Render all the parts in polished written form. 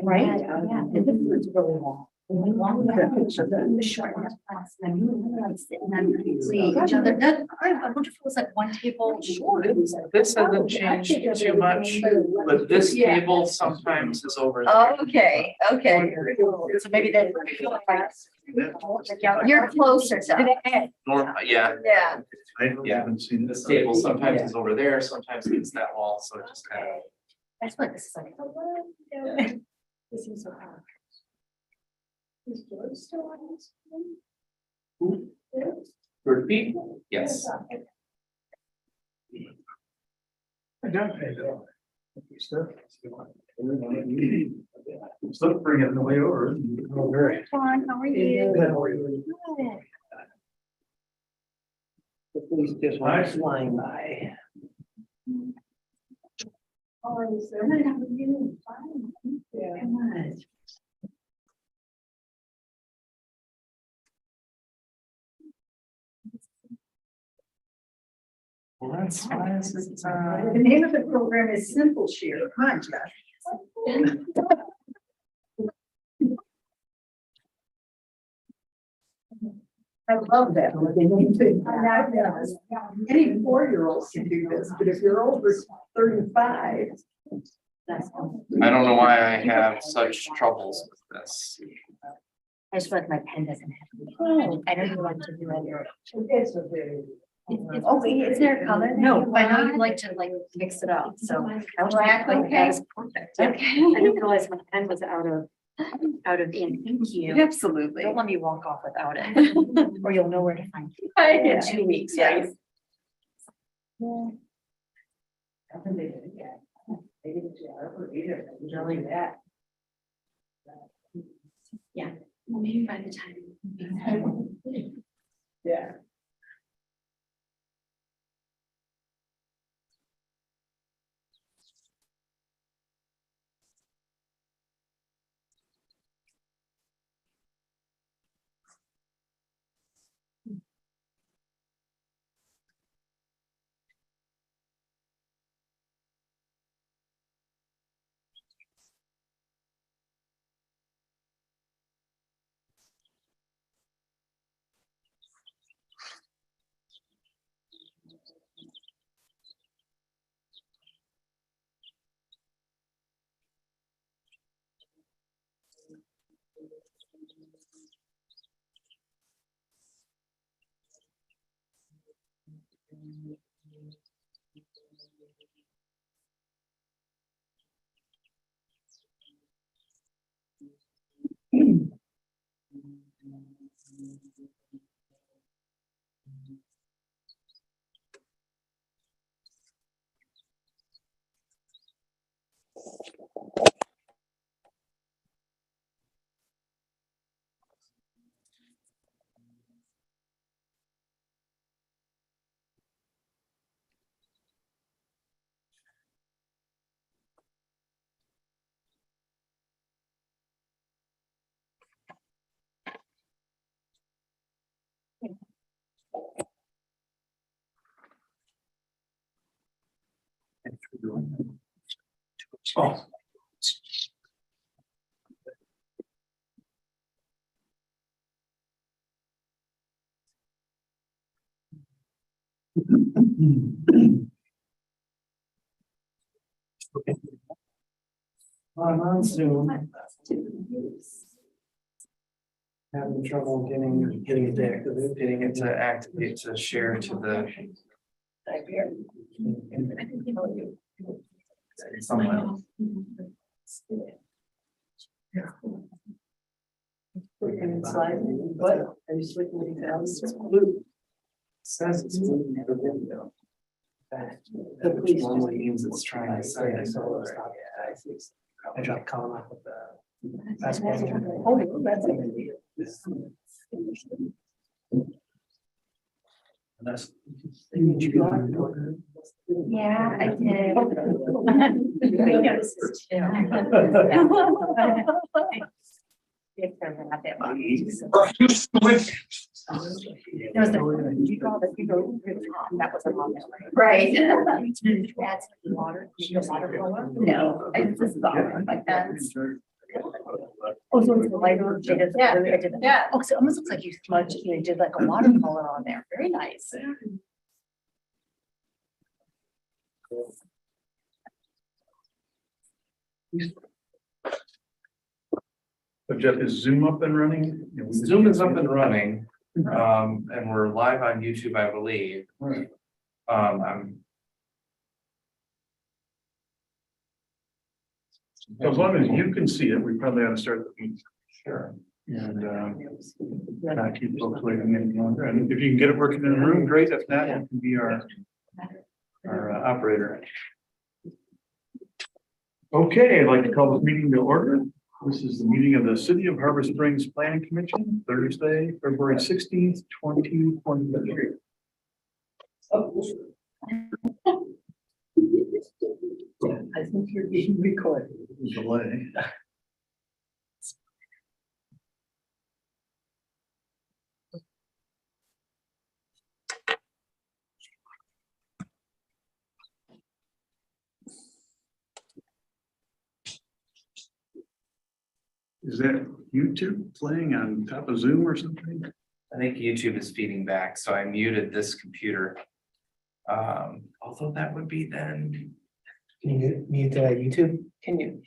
Right? Yeah. And this was really long. The short class, and I'm sitting on each other. That, I wonder if it was like one table short. This hasn't changed too much, but this table sometimes is over. Oh, okay, okay. So maybe that. You're closer to. Yeah, Yeah. yeah. haven't seen This table sometimes is over there, sometimes it's that wall, so it just kind of. That's what this is like. This is so hard. Is George still on this one? For people, yes. I don't pay though. Stuff. Stuff bring it on the way over. Oh, very. John, how are you? Good, how are you? Good. The police just went flying by. Oh, is there? Good, how are you? Fine. Yeah. Good. Well, that's why is it, The name of the program is Simple Share, huh, Jeff? I love that. when they name things. Any 4-year-olds can do this, but if you're over 35. I don't know why I have such troubles with this. I just feel like my pen doesn't have. I don't know what to do later. It's a very. Oh, is there a color? No, I know you like to like mix it up, so. Black, okay. Perfect. Okay. I didn't realize my pen was out of ink. Thank you. Absolutely. Don't let me walk off without it, or you'll know where to find it in 2 weeks, right? Yeah, well, maybe by the time. Yeah. Oh. I'm on Zoom. Having trouble getting it deactivated. Getting it to activate to share to the. Someone. What? Are you switching to else? Blue. Says it's moving the window. Which normally means it's trying to say it. I tried calling up with the. Oh, that's That's. Yeah, I did. We noticed this too. If they're not that much. There was you draw the, you go through the top, that wasn't on there. Right. Add some water, water color? No, I just thought like that. Oh, so it's a lighter shade of. Yeah. I did that. Yeah. Oh, so it almost looks like you smudged, you did like a watercolor on there. Very nice. So Jeff, is Zoom up and running? Zoom is up and running, and we're live on YouTube, I believe. Right. I'm. As long as you can see it, we probably ought to start the meeting. Sure. And not keep folks waiting any longer. And if you can get it working in the room, great. If not, you can be our operator. Okay, I'd like to call this meeting to order. This is the meeting of the City of Harbor Springs Planning Commission, Thursday, February 16th, 2023. I think you're being recorded. Delay. Is that YouTube playing on top of Zoom or something? I think YouTube is feeding back, so I muted this computer. Although that would be then. Can you mute YouTube? Can you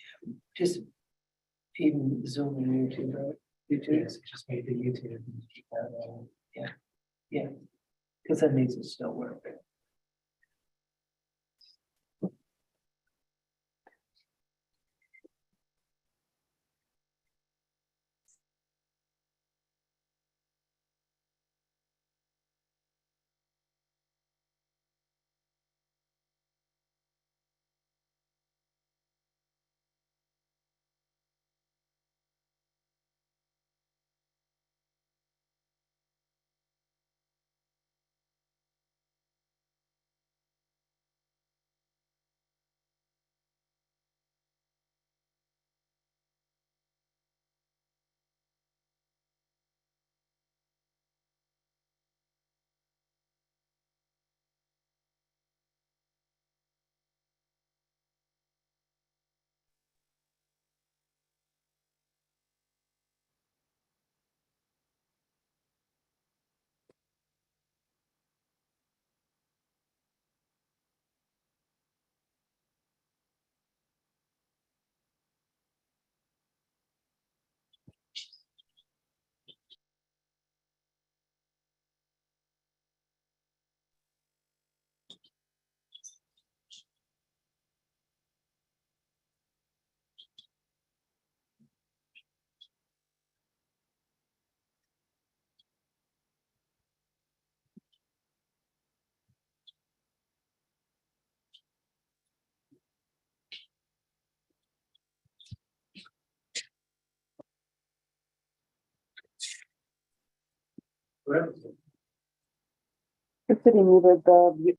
just feed Zoom and YouTube, right? YouTube, just mute the YouTube. Yeah, yeah, because that makes it still work. Sitting with the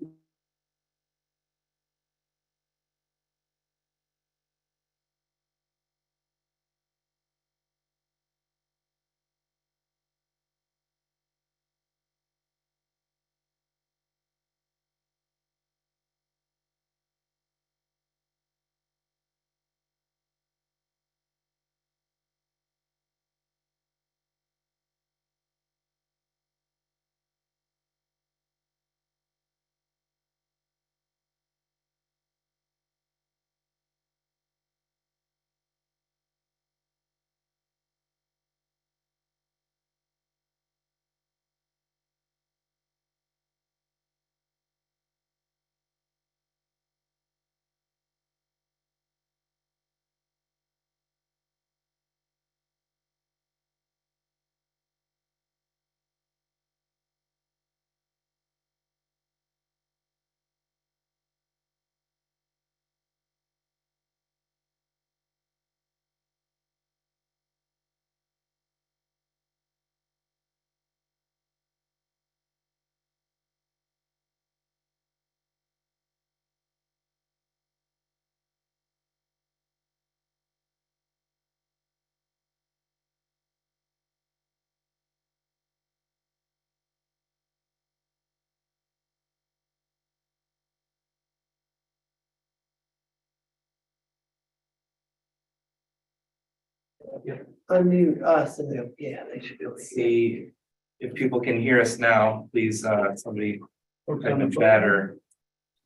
unmute us and then, yeah, they should be able to hear. See if people can hear us now, please, somebody Folks type on the in phone? chat or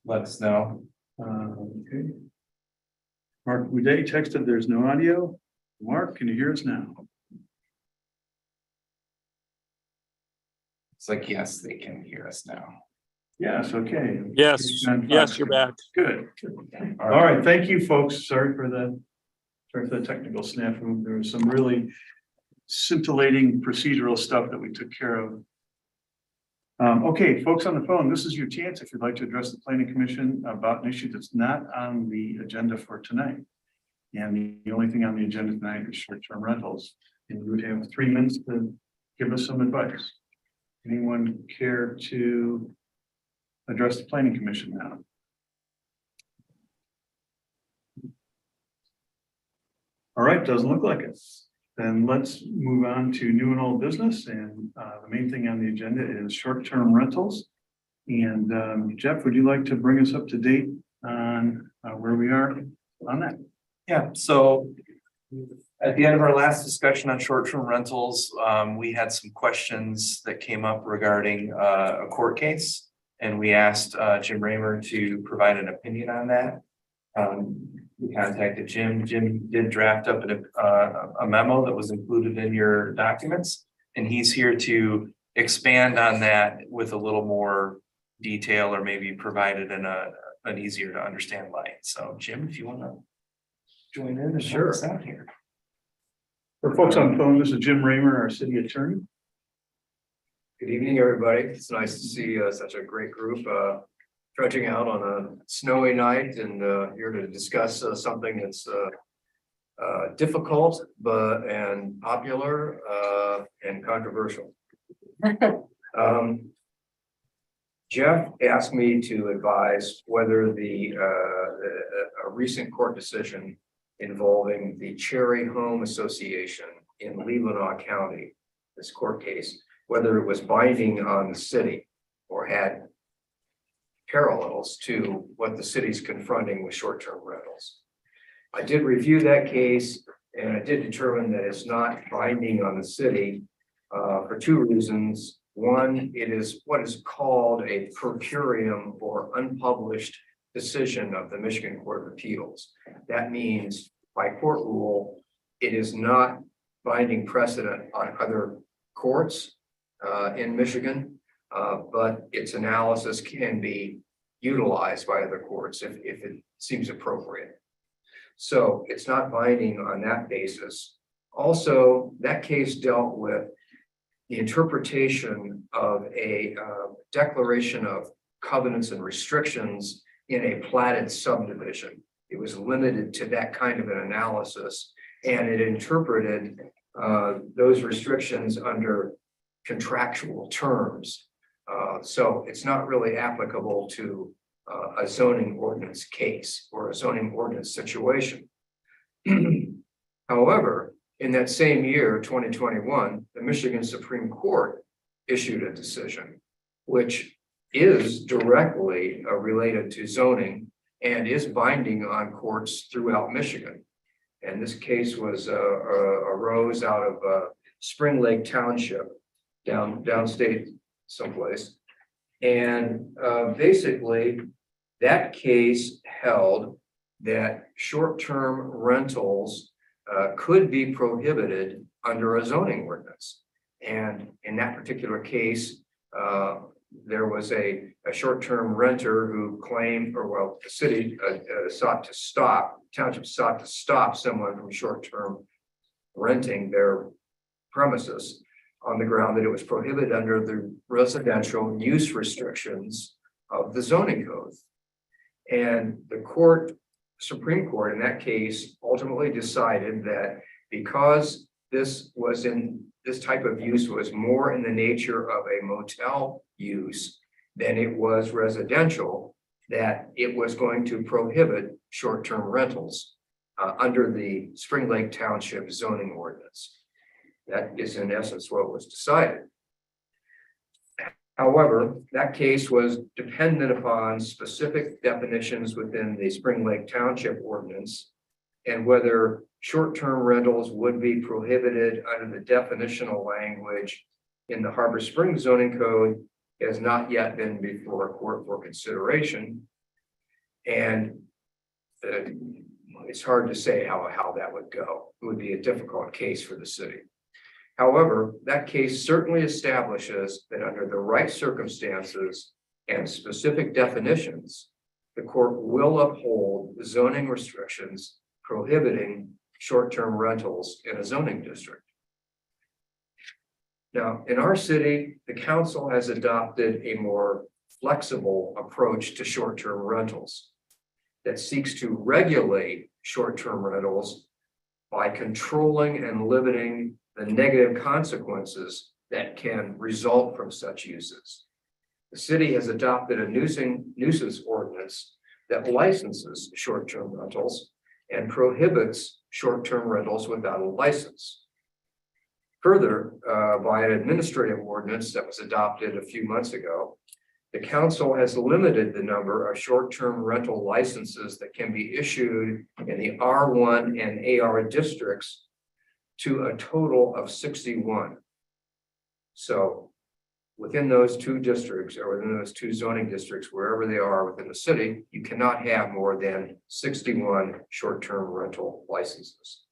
let us know. Okay. Mark Uday texted, there's no audio. Mark, can you hear us now? It's like, yes, they can hear us now. Yes, okay. Yes, yes, you're back. Good. All right, thank you, folks. Sorry for the technical snafu. There was some really scintillating procedural stuff that we took care of. Okay, folks on the phone, this is your chance if you'd like to address the planning commission about an issue that's not on the agenda for tonight. And the only thing on the agenda tonight is short-term rentals. And you would have 3 minutes to give us some advice. Anyone care to address the planning commission now? All right, doesn't look like it. Then let's move on to new and old business. And the main thing on the agenda is short-term rentals. And Jeff, would you like to bring us up to date on where we are on that? Yeah, so at the end of our last discussion on short-term rentals, we had some questions that came up regarding a court case. And we asked Jim Raymer to provide an opinion on that. We contacted Jim. Jim did draft up a memo that was included in your documents. And he's here to expand on that with a little more detail or maybe provide it in an easier to understand light. So Jim, if you want to join in and help us out here. For folks on the phone, this is Jim Raymer, our city attorney. Good evening, everybody. It's nice to see such a great group trudging out on a snowy night and here to discuss something that's difficult and popular and controversial. Jeff asked me to advise whether a recent court decision involving the Cherry Home Association in Leelanau County, this court case, whether it was binding on the city or had parallels to what the city's confronting with short-term rentals. I did review that case and I did determine that it's not binding on the city for 2 reasons. One, it is what is called a per curiam or unpublished decision of the Michigan Court of Appeals. That means by court rule, it is not binding precedent on other courts in Michigan, but its analysis can be utilized by other courts if it seems appropriate. So it's not binding on that basis. Also, that case dealt with the interpretation of a declaration of covenants and restrictions in a platted subdivision. It was limited to that kind of an analysis, and it interpreted those restrictions under contractual terms. So it's not really applicable to a zoning ordinance case or a zoning ordinance situation. However, in that same year, 2021, the Michigan Supreme Court issued a decision which is directly related to zoning and is binding on courts throughout Michigan. And this case was arose out of Spring Lake Township, downstate someplace. And basically, that case held that short-term rentals could be prohibited under a zoning ordinance. And in that particular case, there was a short-term renter who claimed, or well, the city township sought to stop someone from short-term renting their premises on the ground that it was prohibited under the residential use restrictions of the zoning code. And the Supreme Court in that case ultimately decided that because this type of use was more in the nature of a motel use than it was residential, that it was going to prohibit short-term rentals under the Spring Lake Township zoning ordinance. That is in essence what was decided. However, that case was dependent upon specific definitions within the Spring Lake Township ordinance and whether short-term rentals would be prohibited under the definitional language in the Harbor Springs zoning code has not yet been before a court for consideration. And it's hard to say how that would go. It would be a difficult case for the city. However, that case certainly establishes that under the right circumstances and specific definitions, the court will uphold zoning restrictions prohibiting short-term rentals in a zoning district. Now, in our city, the council has adopted a more flexible approach to short-term rentals that seeks to regulate short-term rentals by controlling and limiting the negative consequences that can result from such uses. The city has adopted a nuisance ordinance that licenses short-term rentals and prohibits short-term rentals without a license. Further, by an administrative ordinance that was adopted a few months ago, the council has limited the number of short-term rental licenses that can be issued in the R1 and AR districts to a total of 61. So within those two districts or within those two zoning districts, wherever they are within the city, you cannot have more than 61 short-term rental licenses.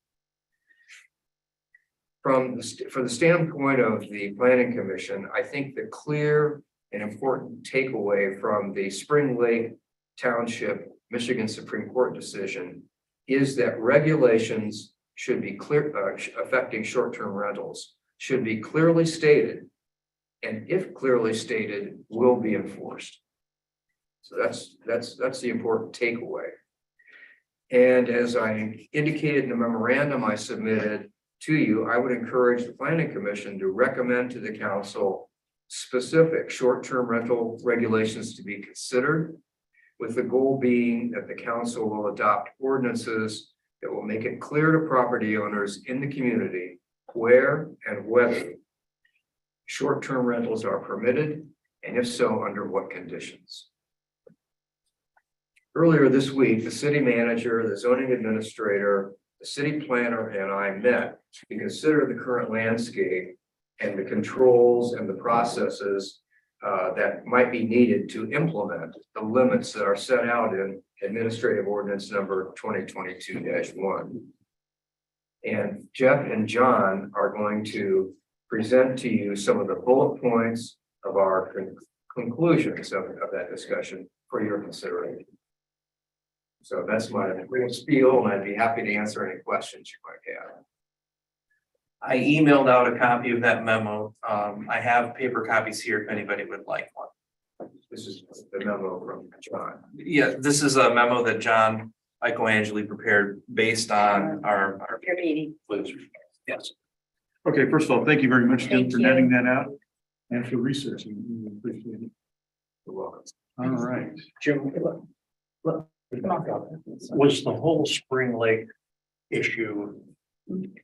For the standpoint of the Planning Commission, I think the clear and important takeaway from the Spring Lake Township, Michigan Supreme Court decision is that regulations should be clear, affecting short-term rentals should be clearly stated, and if clearly stated, will be enforced. So that's the important takeaway. And as I indicated in the memorandum I submitted to you, I would encourage the Planning Commission to recommend to the council specific short-term rental regulations to be considered, with the goal being that the council will adopt ordinances that will make it clear to property owners in the community where and whether short-term rentals are permitted, and if so, under what conditions. Earlier this week, the city manager, the zoning administrator, the city planner, and I met to consider the current landscape and the controls and the processes that might be needed to implement the limits that are set out in Administrative Ordinance number 2022-1. And Jeff and John are going to present to you some of the bullet points of our conclusions of that discussion for your consideration. So that's my real spiel, and I'd be happy to answer any questions you might have. I emailed out a copy of that memo. I have paper copies here if anybody would like one. This is the memo from John. Yeah, this is a memo that John Michaelangeli prepared based on our. Your meeting. Yes. Okay, first of all, thank you very much, Jim, Thank for you. netting that out and for researching. We appreciate it. You're welcome. All right. Jim, was the whole Spring Lake issue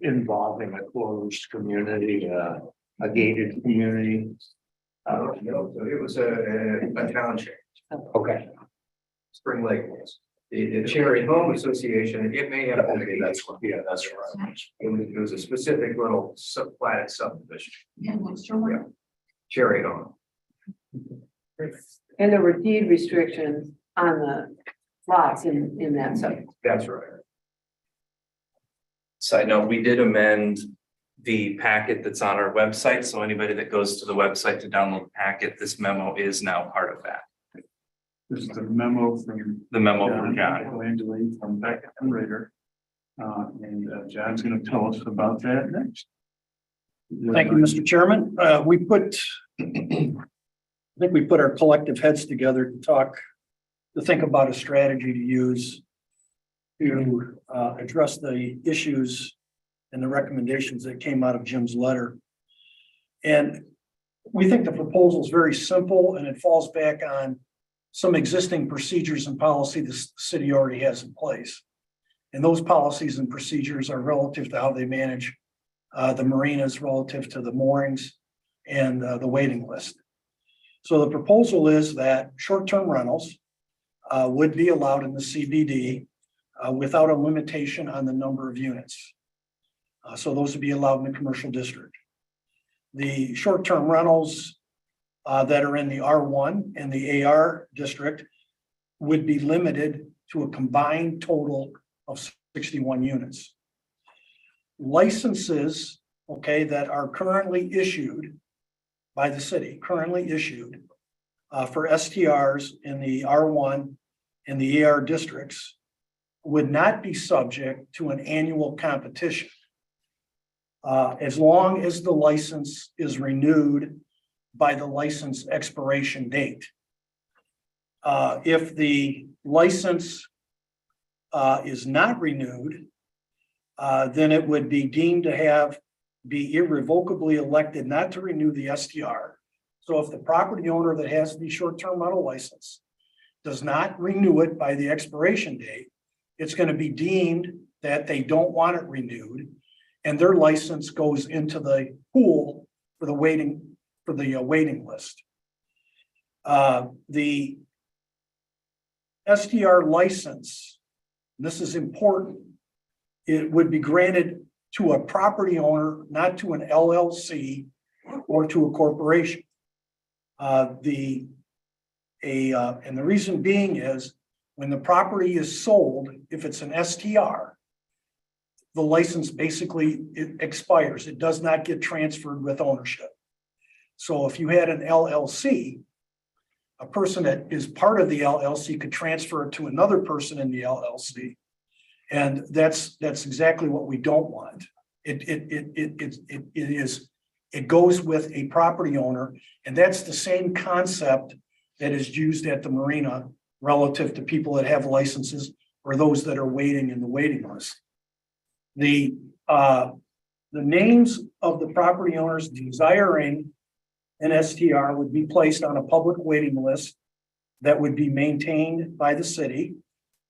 involving a closed community, a gated community? No, so it was a township, Okay. Spring Lake was. The Cherry Home Association, it may have. Okay, that's what, yeah, that's right. It was a specific little platted subdivision. Yeah. Cherry Home. And there were deed restrictions on the lots in that zone. That's right. Side note, we did amend the packet that's on our website. So anybody that goes to the website to download the packet, this memo is now part of that. This is the memo from. The memo from John. Michaelangeli from Beck and Rader. And John's gonna tell us about that next. Thank you, Mr. Chairman. I think we put our collective heads together to think about a strategy to use to address the issues and the recommendations that came out of Jim's letter. And we think the proposal is very simple, and it falls back on some existing procedures and policy the city already has in place. And those policies and procedures are relative to how they manage the marinas, relative to the moorings and the waiting list. So the proposal is that short-term rentals would be allowed in the CBD without a limitation on the number of units. So those would be allowed in the commercial district. The short-term rentals that are in the R1 and the AR district would be limited to a combined total of 61 units. Licenses, okay, that are currently issued by the city, currently issued for STRs in the R1 and the AR districts would not be subject to an annual competition. As long as the license is renewed by the license expiration date. If the license is not renewed, then it would be deemed to be irrevocably elected not to renew the STR. So if the property owner that has the short-term rental license does not renew it by the expiration date, it's going to be deemed that they don't want it renewed, and their license goes into the pool for the waiting list. The STR license, this is important, it would be granted to a property owner, not to an LLC or to a corporation. And the reason being is when the property is sold, if it's an STR, the license basically it expires. It does not get transferred with ownership. So if you had an LLC, a person that is part of the LLC could transfer it to another person in the LLC. And that's exactly what we don't want. It goes with a property owner, and that's the same concept that is used at the marina relative to people that have licenses or those that are waiting in the waiting list. The names of the property owners desiring an STR would be placed on a public waiting list that would be maintained by the city,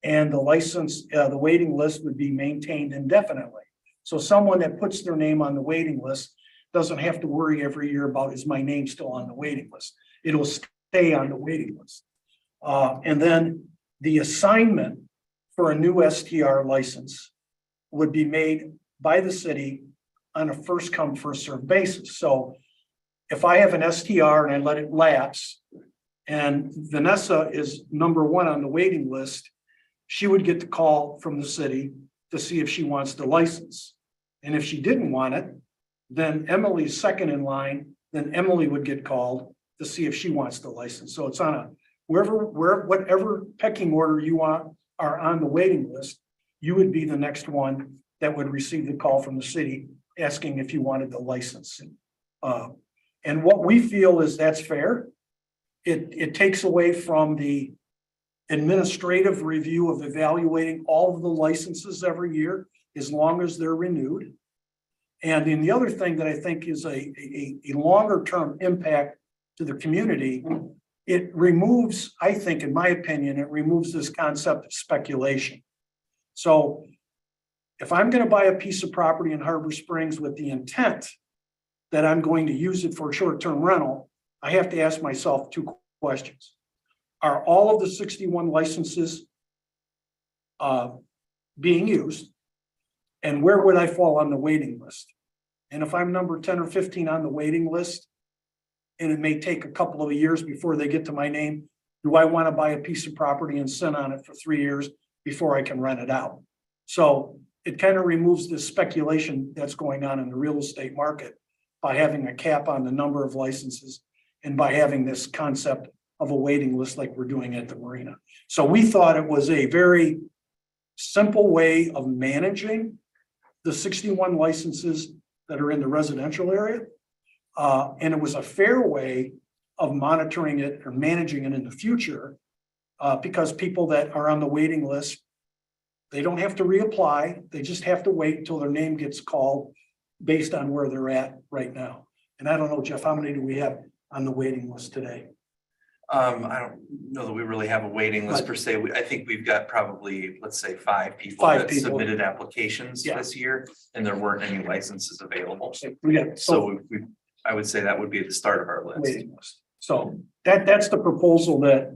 and the waiting list would be maintained indefinitely. So someone that puts their name on the waiting list doesn't have to worry every year about, is my name still on the waiting list? It'll stay on the waiting list. And then the assignment for a new STR license would be made by the city on a first come, first served basis. So if I have an STR and I let it lapse and Vanessa is number 1 on the waiting list, she would get the call from the city to see if she wants the license. And if she didn't want it, then Emily's second in line, then Emily would get called to see if she wants the license. So it's on a whatever pecking order you are on the waiting list, you would be the next one that would receive the call from the city asking if you wanted the license. And what we feel is that's fair. It takes away from the administrative review of evaluating all of the licenses every year, as long as they're renewed. And then the other thing that I think is a longer term impact to the community, it removes, I think, in my opinion, it removes this concept of speculation. So if I'm going to buy a piece of property in Harbor Springs with the intent that I'm going to use it for short-term rental, I have to ask myself 2 questions. Are all of the 61 licenses being used? And where would I fall on the waiting list? And if I'm number 10 or 15 on the waiting list, and it may take a couple of years before they get to my name, do I want to buy a piece of property and sit on it for 3 years before I can rent it out? So it kind of removes this speculation that's going on in the real estate market by having a cap on the number of licenses and by having this concept of a waiting list like we're doing at the marina. So we thought it was a very simple way of managing the 61 licenses that are in the residential area. And it was a fair way of monitoring it or managing it in the future, because people that are on the waiting list, they don't have to reapply. They just have to wait until their name gets called based on where they're at right now. And I don't know, Jeff, how many do we have on the waiting list today? I don't know that we really have a waiting list per se. I think we've got probably, let's say, 5 people that submitted applications this year, and there weren't any licenses available. So I would say that would be at the start of our list. Waiting list. So that's the proposal that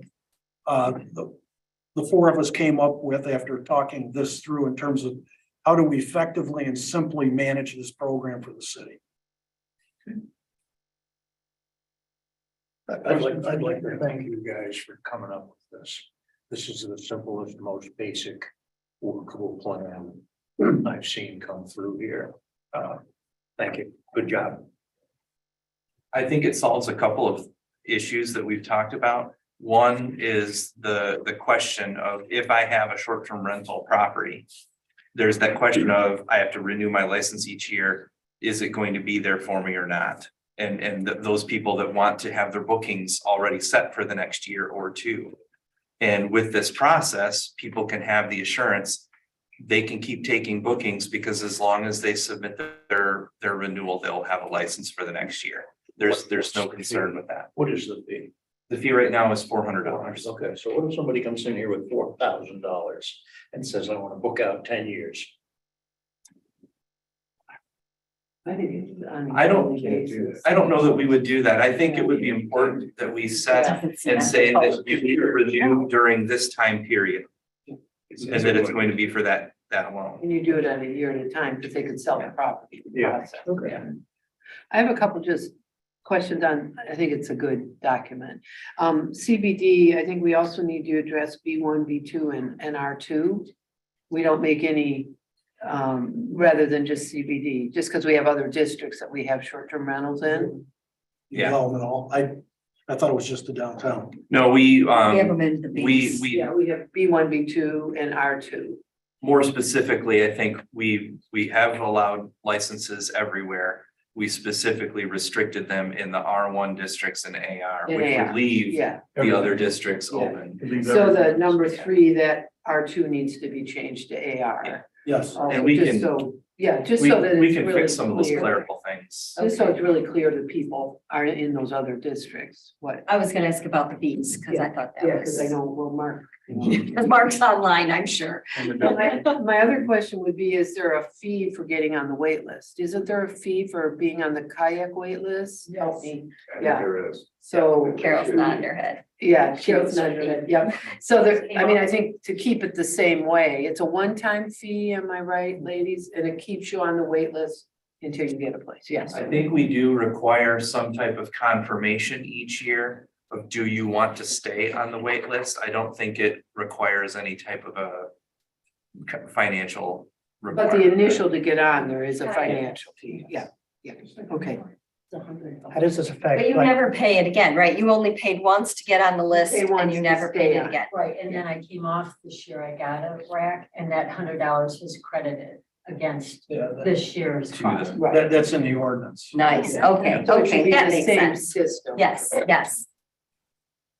the the four of us came up with after talking this through in terms of how do we effectively and simply manage this program for the city. I'd like to thank you guys for coming up with this. This is the simplest, most basic workable plan I've seen come through here. Thank you. Good job. I think it solves a couple of issues that we've talked about. One is the question of if I have a short-term rental property. There's that question of I have to renew my license each year. Is it going to be there for me or not? And those people that want to have their bookings already set for the next year or two. And with this process, people can have the assurance they can keep taking bookings because as long as they submit their renewal, they'll have a license for the next year. There's no concern with that. What is the fee? The fee right now is $400. Okay, so what if somebody comes in here with $4,000 and says, I want to book out 10 years? I think it's on a I don't- yearly basis. I don't know that we would do that. I think it would be important that we set and say that you need to renew during this time period. And that it's going to be for that alone. And you do it at a year at a time, because they could sell the property. Yeah. process. Yeah. I have a couple just questions on, I think it's a good document. CBD, I think we also need to address B1, B2 and R2. We don't make any, rather than just CBD, just because we have other districts that we have short-term rentals in. Yeah. Development all, I thought it was just the downtown. No, we We have them in the Bs. we Yeah, we have B1, B2 and R2. more specifically, I think we have allowed licenses everywhere. We specifically restricted them in the R1 districts and AR, In which AR, would leave Yeah, the other districts Yeah. open. so the number 3, that R2 needs to be changed to AR. Yes. And we Just can- so, yeah, just We so that we it's can really fix some of those clear. clerical things. Just so it's really clear to people are in those other districts, what. I was gonna ask about the Bs, because I thought that Yeah, because I was. know, well, Mark. Because Mark's online, I'm sure. My other question would be, is there a fee for getting on the wait list? Isn't there a fee for being on the kayak wait list? Help me. I think Yeah. there is. So. Carol's nodding her head. Yeah, Carol's not doing it, yeah. So there, I mean, I think to keep it the same way, it's a one-time fee, am I right, ladies? And it keeps you on the wait list until you get a place, yes. I think we do require some type of confirmation each year of do you want to stay on the wait list? I don't think it requires any type of a financial. But the requirement. initial to get on, there is a financial fee, yeah, okay. How does this affect? But you like- never pay it again, right? You only paid once to get on the list Pay and once you to never stay paid it on. again. Right, and then I came off this year, I got a rack, and that $100 was credited against this year's To cost. the- Right. That's in the ordinance. Nice, okay, So it should okay, be that the makes same sense. system. Yes, yes.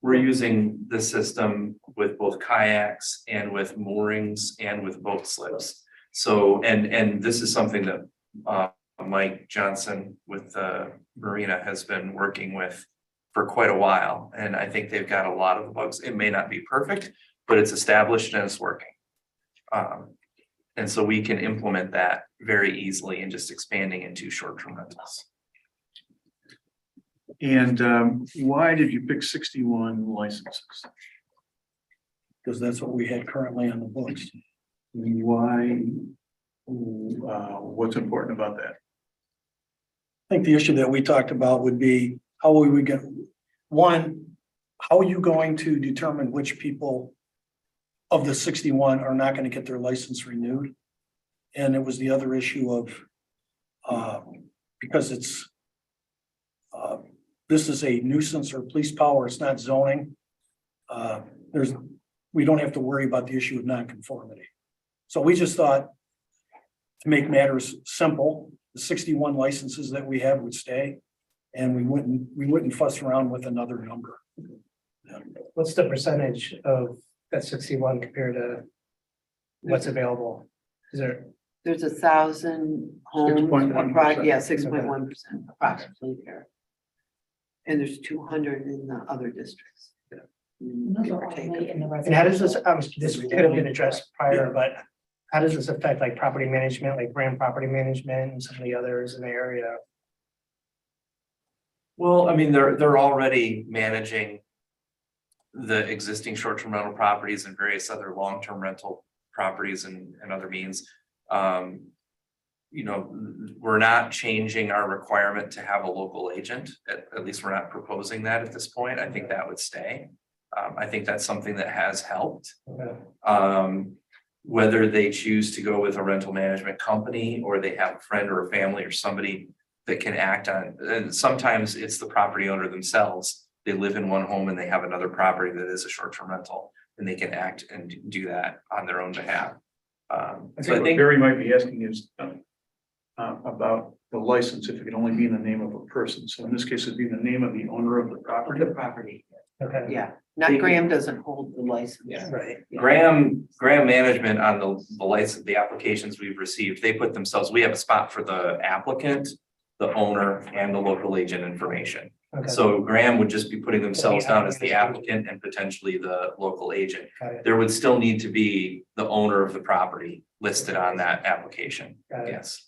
We're using the system with both kayaks and with moorings and with boat slips. So, and this is something that Mike Johnson with the Marina has been working with for quite a while. And I think they've got a lot of bugs. It may not be perfect, but it's established and it's working. And so we can implement that very easily and just expanding into short-term rentals. And why did you pick 61 licenses? Because that's what we had currently on the books. Why? What's important about that? I think the issue that we talked about would be, how will we get, one, how are you going to determine which people of the 61 are not going to get their license renewed? And it was the other issue of, because it's, this is a nuisance or police power, it's not zoning. We don't have to worry about the issue of nonconformity. So we just thought, to make matters simple, the 61 licenses that we have would stay, and we wouldn't fuss around with another number. What's the percentage of that 61 compared to what's available? Is there, There's 1,000 homes. 6.1%. Yeah, 6.1% approximately there. And there's 200 in the other districts. Those are only in the and how does this, this could have been addressed prior, but how does this affect like property management, like brand property management and some of the others in the area? Well, I mean, they're already managing the existing short-term rental properties and various other long-term rental properties and other means. You know, we're not changing our requirement to have a local agent. At least we're not proposing that at this point. I think that would stay. I think that's something that has helped. Whether they choose to go with a rental management company or they have a friend or a family or somebody that can act on, and sometimes it's the property owner themselves. They live in one home and they have another property that is a short-term rental and they can act and do that on their own behalf. I think what Barry might be asking is about the license, if it can only be in the name of a person. So in this case, it'd be in the name of the owner of the property. Property. Okay. Yeah, not Graham doesn't hold the license. Right. Graham Management on the license, the applications we've received, they put themselves, we have a spot for the applicant, the owner and the local agent information. Okay. So Graham would just be putting themselves down as the applicant and potentially the local agent. Got it. There would still need to be the owner of the property listed on that application. Got it. Yes.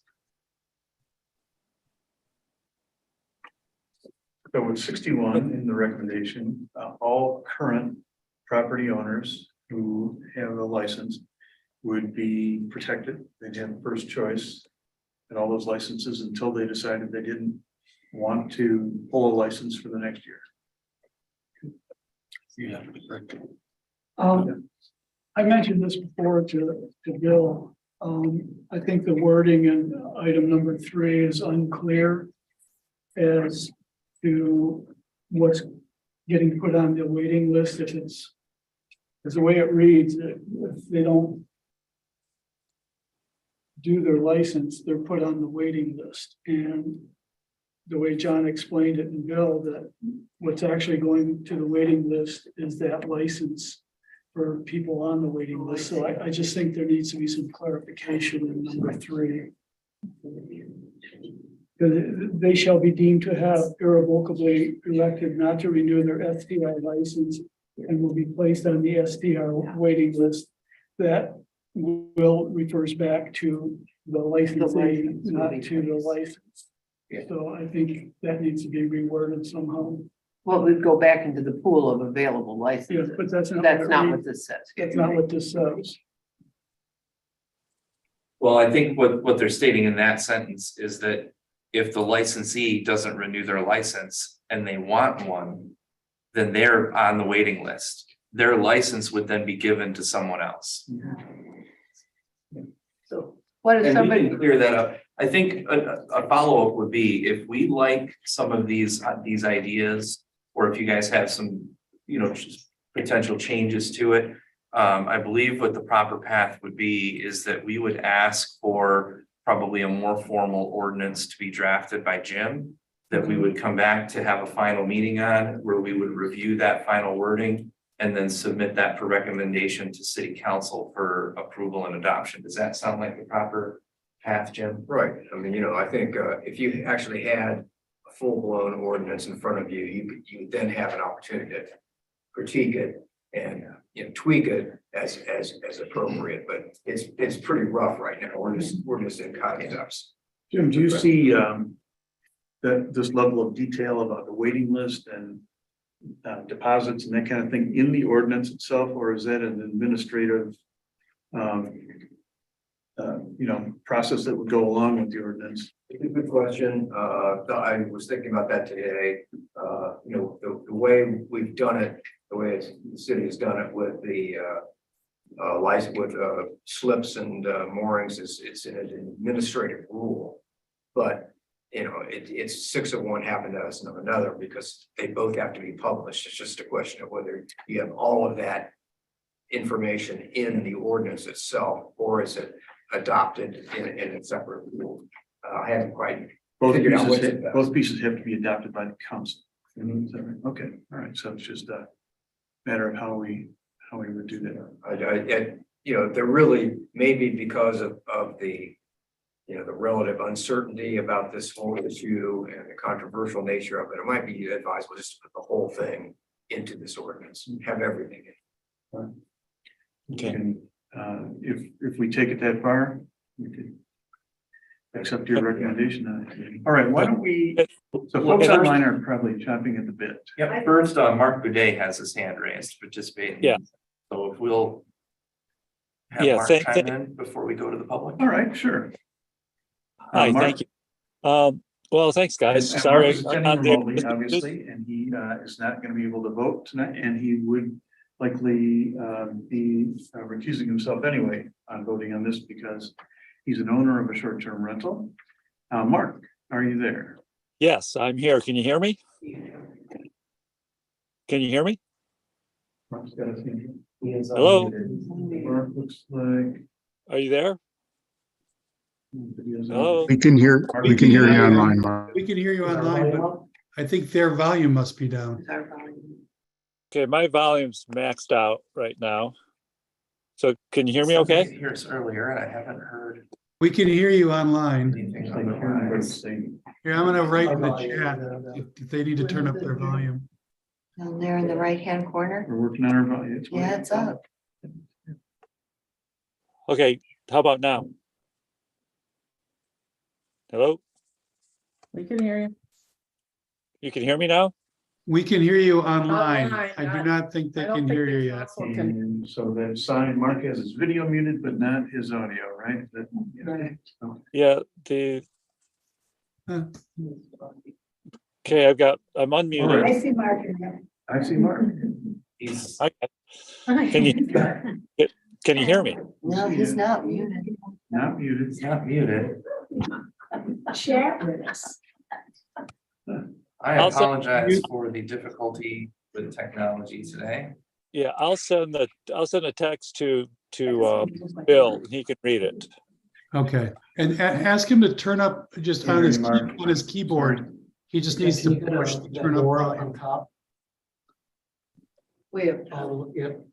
So with 61 in the recommendation, all current property owners who have a license would be protected. They'd have first choice in all those licenses until they decided they didn't want to pull a license for the next year. Yeah. I mentioned this before to Bill. I think the wording in item number 3 is unclear as to what's getting put on the waiting list. If it's, because the way it reads, if they don't do their license, they're put on the waiting list. And the way John explained it and Bill, that what's actually going to the waiting list is that license for people on the waiting list. So I just think there needs to be some clarification in number 3. They shall be deemed to have irrevocably elected not to renew their STR license and will be placed on the STR waiting list. That will refers back to the licensee, not to the license. So I think that needs to be reworded somehow. Well, we'd go back into the pool of available Yeah, licenses. but that's not. That's what it not reads. what this says. That's not what this says. Well, I think what they're stating in that sentence is that if the licensee doesn't renew their license and they want one, then they're on the waiting list. Their license would then be given to someone else. So what if And we somebody, can clear that up. I think a follow-up would be if we like some of these ideas, or if you guys have some, potential changes to it. I believe what the proper path would be is that we would ask for probably a more formal ordinance to be drafted by Jim, that we would come back to have a final meeting on, where we would review that final wording and then submit that for recommendation to city council for approval and adoption. Does that sound like the proper path, Jim? Right. I mean, I think if you actually had a full-blown ordinance in front of you, you would then have an opportunity to critique it and tweak it as appropriate. But it's pretty rough right now. We're just in concepts. Jim, do you see this level of detail about the waiting list and deposits and that kind of thing in the ordinance itself, or is that an administrative process that would go along with the ordinance? It's a good question. I was thinking about that today. The way we've done it, the way the city has done it with the license with slips and moorings, it's an administrative rule. But it's 6 of one, half a dozen of another, because they both have to be published. It's just a question of whether you have all of that information in the ordinance itself, or is it adopted in a separate rule. I haven't quite figured out what's it. Both pieces have to be adopted by the council. Is that right? Okay, all right. So it's just a matter of how we would do that. There really may be because of the the relative uncertainty about this whole issue and the controversial nature of it. It might be advisable just to put the whole thing into this ordinance, have everything in. Okay. And if we take it that far, we could accept your recommendation. All right, why don't we So folks online are probably chopping at the bit. Yep, first, Mark Boudet has his hand raised to participate. Yeah. So if we'll have Yeah, Mark thank- chime in before we go to the public. All right, sure. Hi, Mark? thank you. Well, thanks, guys. And Sorry. Mark is I'm attending not there. remotely, obviously, and he is not going to be able to vote tonight, and he would likely be recusing himself anyway on voting on this because he's an owner of a short-term rental. Mark, are you there? Yes, I'm here. Can you hear me? Can you hear me? Mark's got his hand. Hello? Mark looks like. Are you there? Hello? We can hear you online, Mark. We can hear you online, but I think their volume must be down. Okay, my volume's maxed out right now. So can you hear me okay? Hear us earlier, and I haven't heard We can hear you online. anything It's like otherwise. Here, I'm gonna write in the chat if they need to turn up their volume. Down there in the right-hand corner. We're working on our volume. Yeah, it's up. Okay, how about now? Hello? We can hear you. You can hear me now? We can hear you online. Online, I do not- not think they can hear you yet. And so that sign, Mark has his video muted, but not his audio, right? That- yeah. Yeah, the, Huh. okay, I'm unmuted. I see Mark in there. I see Mark. He's, Can you hear me? No, he's not muted. Not muted. he's not muted. Share. I Also- apologize for the difficulty with technology today. Yeah, I'll send a text to Bill, and he can read it. Okay, and ask him to turn up just on his, Mark. on his keyboard. He just needs to push the turn up on button. top. We have. Yep.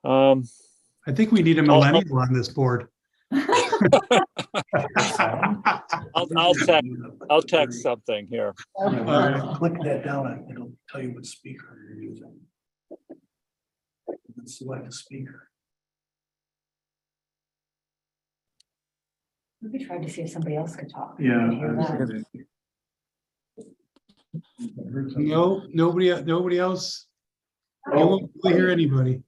I think we need a millennial on this board. I'll text something here. Click that down, it'll tell you what speaker you're using. And select a speaker. We tried to see if somebody else could talk. Yeah. Hear that. No, nobody else. You won't really hear anybody.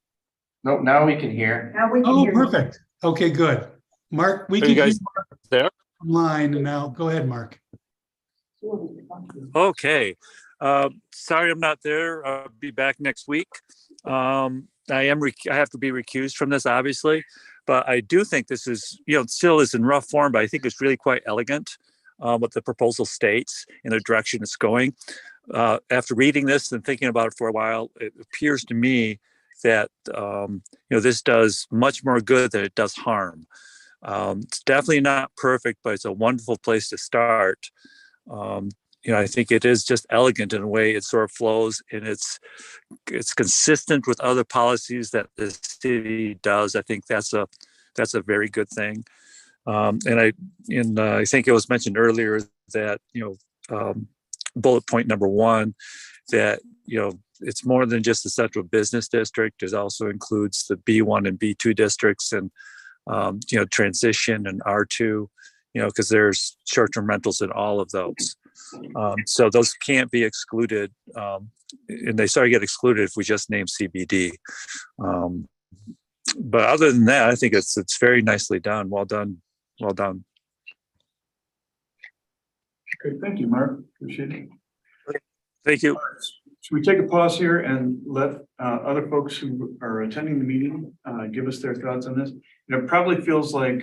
Nope, now we can hear. Now we can Oh, hear you. perfect. Okay, good. Mark, we Are can you hear guys you there? online and now, go ahead, Mark. Okay. Sorry I'm not there. I'll be back next week. I have to be recused from this, obviously, but I do think this is, still is in rough form, but I think it's really quite elegant, what the proposal states and the direction it's going. After reading this and thinking about it for a while, it appears to me that, this does much more good than it does harm. It's definitely not perfect, but it's a wonderful place to start. I think it is just elegant in a way. It sort of flows, and it's consistent with other policies that the city does. I think that's a very good thing. And I think it was mentioned earlier that bullet point number 1, that it's more than just the central business district. It also includes the B1 and B2 districts, and transition and R2. Because there's short-term rentals in all of those. So those can't be excluded, and they start to get excluded if we just name CBD. But other than that, I think it's very nicely done. Well done. Well done. Great, thank you, Mark. Appreciate it. Thank you. Should we take a pause here and let other folks who are attending the meeting give us their thoughts on this? It probably feels like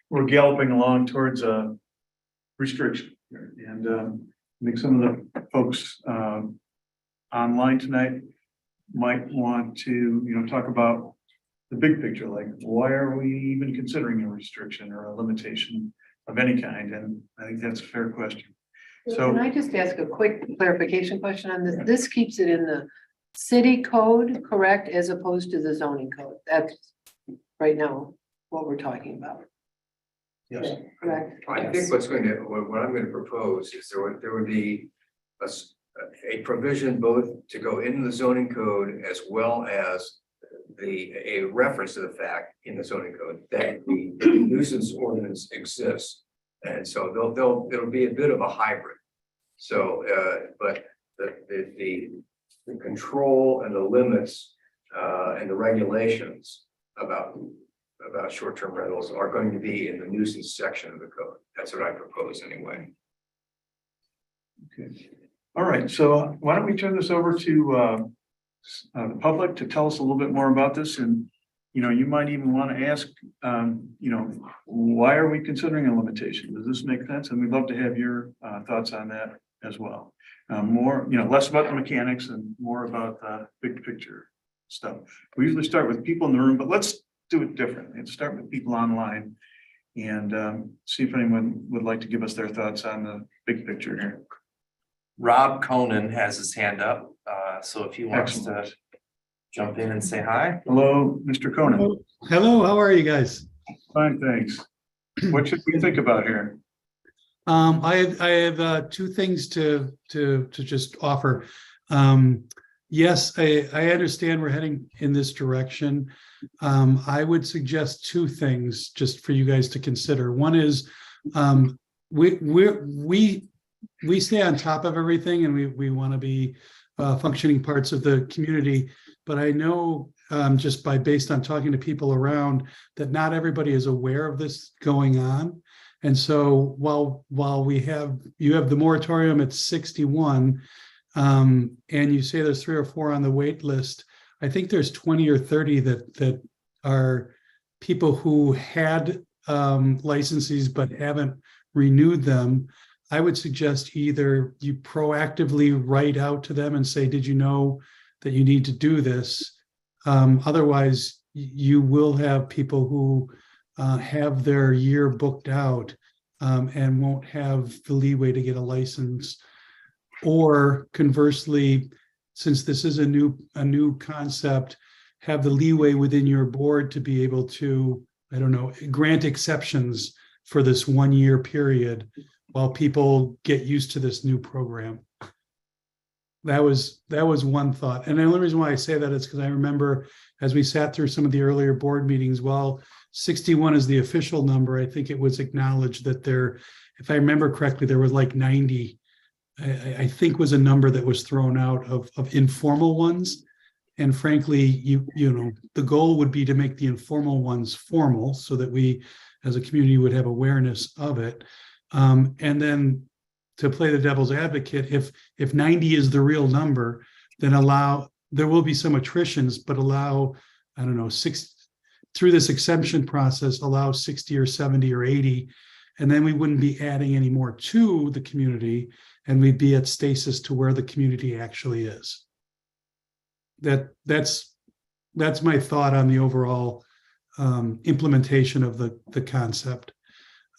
we're galloping along towards a restriction here. And I think some of the folks online tonight might want to, talk about the big picture, like why are we even considering a restriction or a limitation of any kind? And I think that's a fair question. So Can I just ask a quick clarification question on this? This keeps it in the city code, correct, as opposed to the zoning code? That's right now what we're talking about. Yes. Correct? I think what I'm going to propose is there would be a provision both to go in the zoning code as well as a reference to the fact in the zoning code that the nuisance ordinance exists And so it'll be a bit of a hybrid. So, but the control and the limits, and the regulations about short-term rentals are going to be in the nuisance section of the code. That's what I propose anyway. Okay. All right, so why don't we turn this over to the public to tell us a little bit more about this, and you might even want to ask, why are we considering a limitation? Does this make sense? And we'd love to have your thoughts on that as well. More, less about the mechanics and more about the big picture stuff. We usually start with people in the room, but let's do it differently. Let's start with people online and see if anyone would like to give us their thoughts on the big picture here. Rob Conan has his hand up, so if he wants Excellent. to jump in and say hi. Hello, Mr. Conan. Hello, how are you guys? Fine, thanks. What should we think about here? I have two things to just offer. Yes, I understand we're heading in this direction. I would suggest two things just for you guys to consider. One is we stay on top of everything, and we want to be functioning parts of the community. But I know just based on talking to people around that not everybody is aware of this going on. And so while you have the moratorium at 61, and you say there's 3 or 4 on the wait list, I think there's 20 or 30 that are people who had licenses but haven't renewed them. I would suggest either you proactively write out to them and say, did you know that you need to do this? Otherwise, you will have people who have their year booked out and won't have the leeway to get a license. Or conversely, since this is a new concept, have the leeway within your board to be able to, grant exceptions for this 1 year period while people get used to this new program. That was one thought. And the only reason why I say that is because I remember as we sat through some of the earlier board meetings, while 61 is the official number, I think it was acknowledged that there, if I remember correctly, there was like 90, I think was a number that was thrown out of informal ones. And frankly, the goal would be to make the informal ones formal so that we as a community would have awareness of it. And then to play the devil's advocate, if 90 is the real number, then there will be some attritions, but allow, 6 through this exemption process, allow 60 or 70 or 80, and then we wouldn't be adding any more to the community, and we'd be at stasis to where the community actually is. That's my thought on the overall implementation of the concept.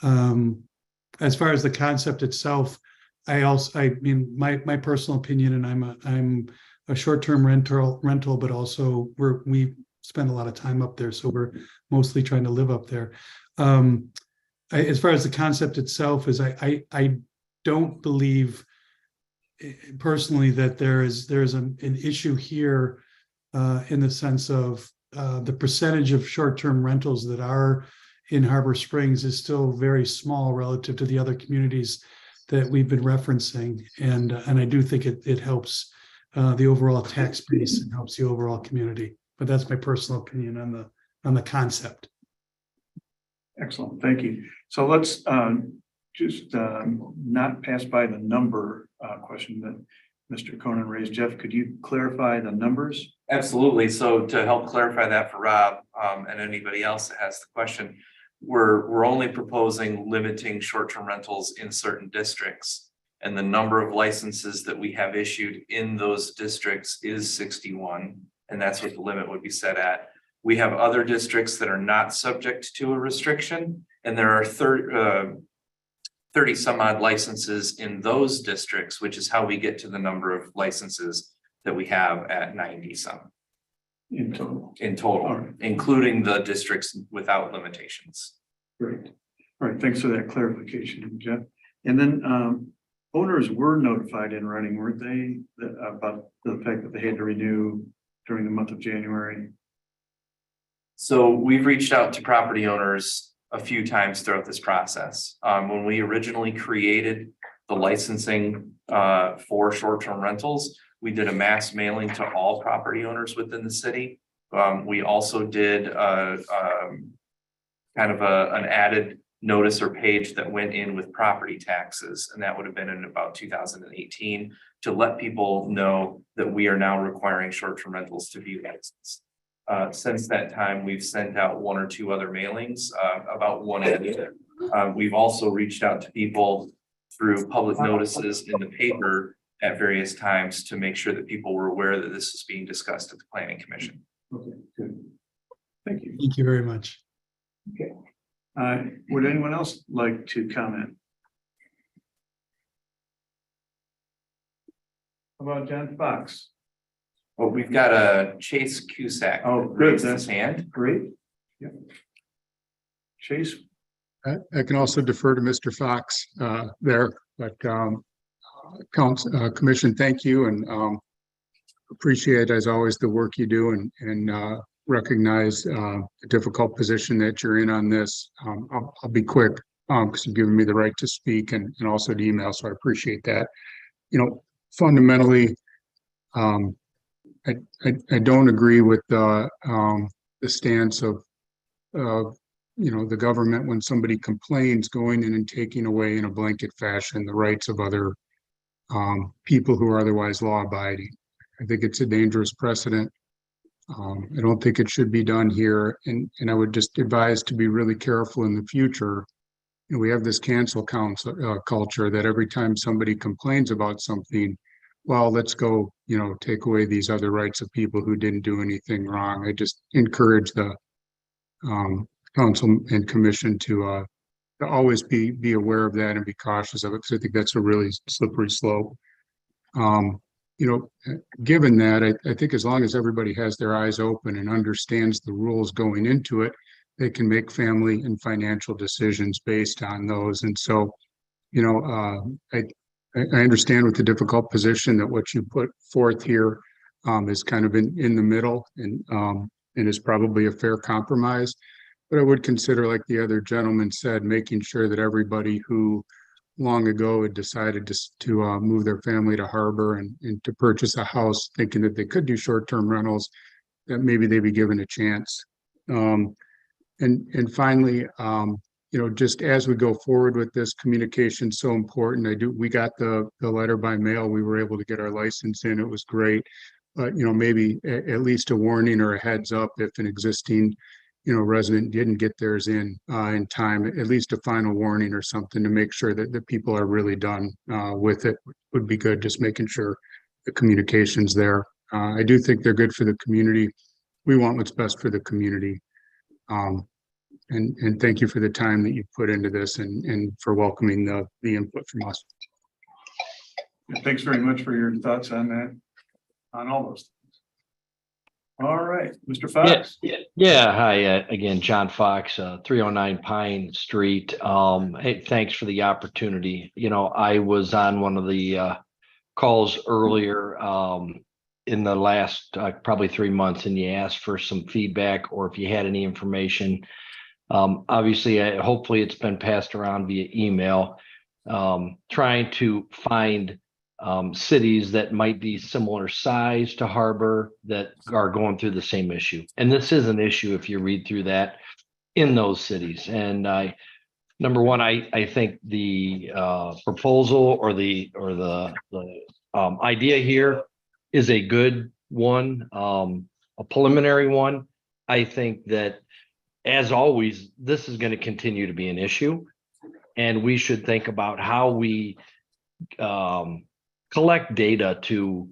As far as the concept itself, my personal opinion, and I'm a short-term rental, but also we spend a lot of time up there, so we're mostly trying to live up there. As far as the concept itself is, I don't believe personally that there's an issue here in the sense of the percentage of short-term rentals that are in Harbor Springs is still very small relative to the other communities that we've been referencing, and I do think it helps the overall tax base and helps the overall community. But that's my personal opinion on the concept. Excellent, thank you. So let's just not pass by the number question that Mr. Conan raised. Jeff, could you clarify the numbers? Absolutely. So to help clarify that for Rob and anybody else that has the question, we're only proposing limiting short-term rentals in certain districts, and the number of licenses that we have issued in those districts is 61, and that's what the limit would be set at. We have other districts that are not subject to a restriction, and there are 30 some odd licenses in those districts, which is how we get to the number of licenses that we have at 90 some. In total. All right. Including the districts without limitations. Great. All right, thanks for that clarification, Jeff. And then owners were notified in writing, weren't they, about the fact that they had to renew during the month of January? So we've reached out to property owners a few times throughout this process. When we originally created the licensing for short-term rentals, we did a mass mailing to all property owners within the city. We also did kind of an added notice or page that went in with property taxes, and that would have been in about 2018 to let people know that we are now requiring short-term rentals to be licensed. Since that time, we've sent out 1 or 2 other mailings, about 1 a year. We've also reached out to people through public notices in the paper at various times to make sure that people were aware that this is being discussed at the Planning Commission. Okay, good. Thank you. Thank you very much. Okay. Would anyone else like to comment? How about John Fox? Well, we've got a Chase Cusack. Oh, good. Raised That's his hand. great. Yeah. Chase, I can also defer to Mr. Fox there, but Commission, thank you, and appreciate as always the work you do, and recognize the difficult position that you're in on this. I'll be quick because you've given me the right to speak and also to email, so I appreciate that. You know, fundamentally, I don't agree with the stance of the government when somebody complains going in and taking away in a blanket fashion the rights of other people who are otherwise law-abiding. I think it's a dangerous precedent. I don't think it should be done here, and I would just advise to be really careful in the future. You know, we have this cancel culture that every time somebody complains about something, well, let's go, take away these other rights of people who didn't do anything wrong. I just encourage the council and commission to always be aware of that and be cautious of it, because I think that's a really slippery slope. Given that, I think as long as everybody has their eyes open and understands the rules going into it, they can make family and financial decisions based on those. And so, I understand with the difficult position that what you put forth here is kind of in the middle and is probably a fair compromise. But I would consider, like the other gentleman said, making sure that everybody who long ago had decided to move their family to Harbor and to purchase a house thinking that they could do short-term rentals, that maybe they be given a chance. And finally, just as we go forward with this, communication is so important. We got the letter by mail. We were able to get our license in. It was great. But, maybe at least a warning or a heads up if an existing resident didn't get theirs in time, at least a final warning or something to make sure that the people are really done with it would be good. Just making sure the communication's there. I do think they're good for the community. We want what's best for the community. And thank you for the time that you put into this and for welcoming the input from us. thanks very much for your thoughts on that, on all those things. All right, Mr. Fox. Yeah. Hi, again, John Fox, 309 Pine Street. Hey, thanks for the opportunity. I was on one of the calls earlier in the last probably 3 months, and you asked for some feedback or if you had any information. Obviously, hopefully it's been passed around via email, trying to find cities that might be similar size to Harbor that are going through the same issue. And this is an issue if you read through that in those cities. And number one, I think the proposal or the idea here is a good one, a preliminary one. I think that, as always, this is going to continue to be an issue, and we should think about how we collect data to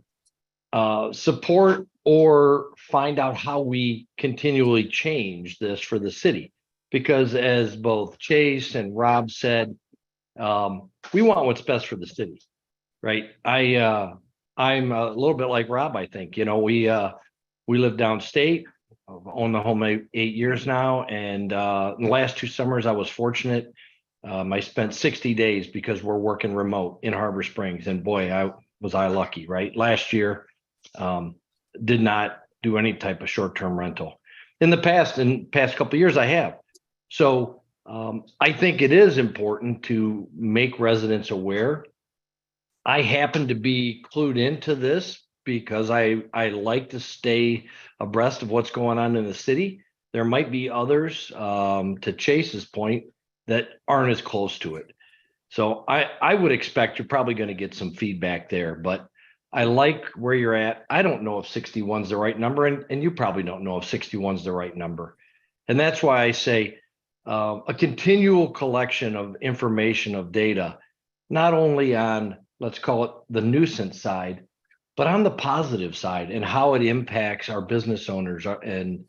support or find out how we continually change this for the city. Because as both Chase and Rob said, we want what's best for the city, right? I'm a little bit like Rob, I think. We live downstate. I've owned the home 8 years now, and in the last 2 summers I was fortunate. I spent 60 days because we're working remote in Harbor Springs, and boy, was I lucky, right? Last year, did not do any type of short-term rental. In the past couple of years, I have. So I think it is important to make residents aware. I happen to be clued into this because I like to stay abreast of what's going on in the city. There might be others, to Chase's point, that aren't as close to it. So I would expect you're probably going to get some feedback there, but I like where you're at. I don't know if 61 is the right number, and you probably don't know if 61 is the right number. And that's why I say a continual collection of information, of data, not only on, let's call it the nuisance side, but on the positive side and how it impacts our business owners and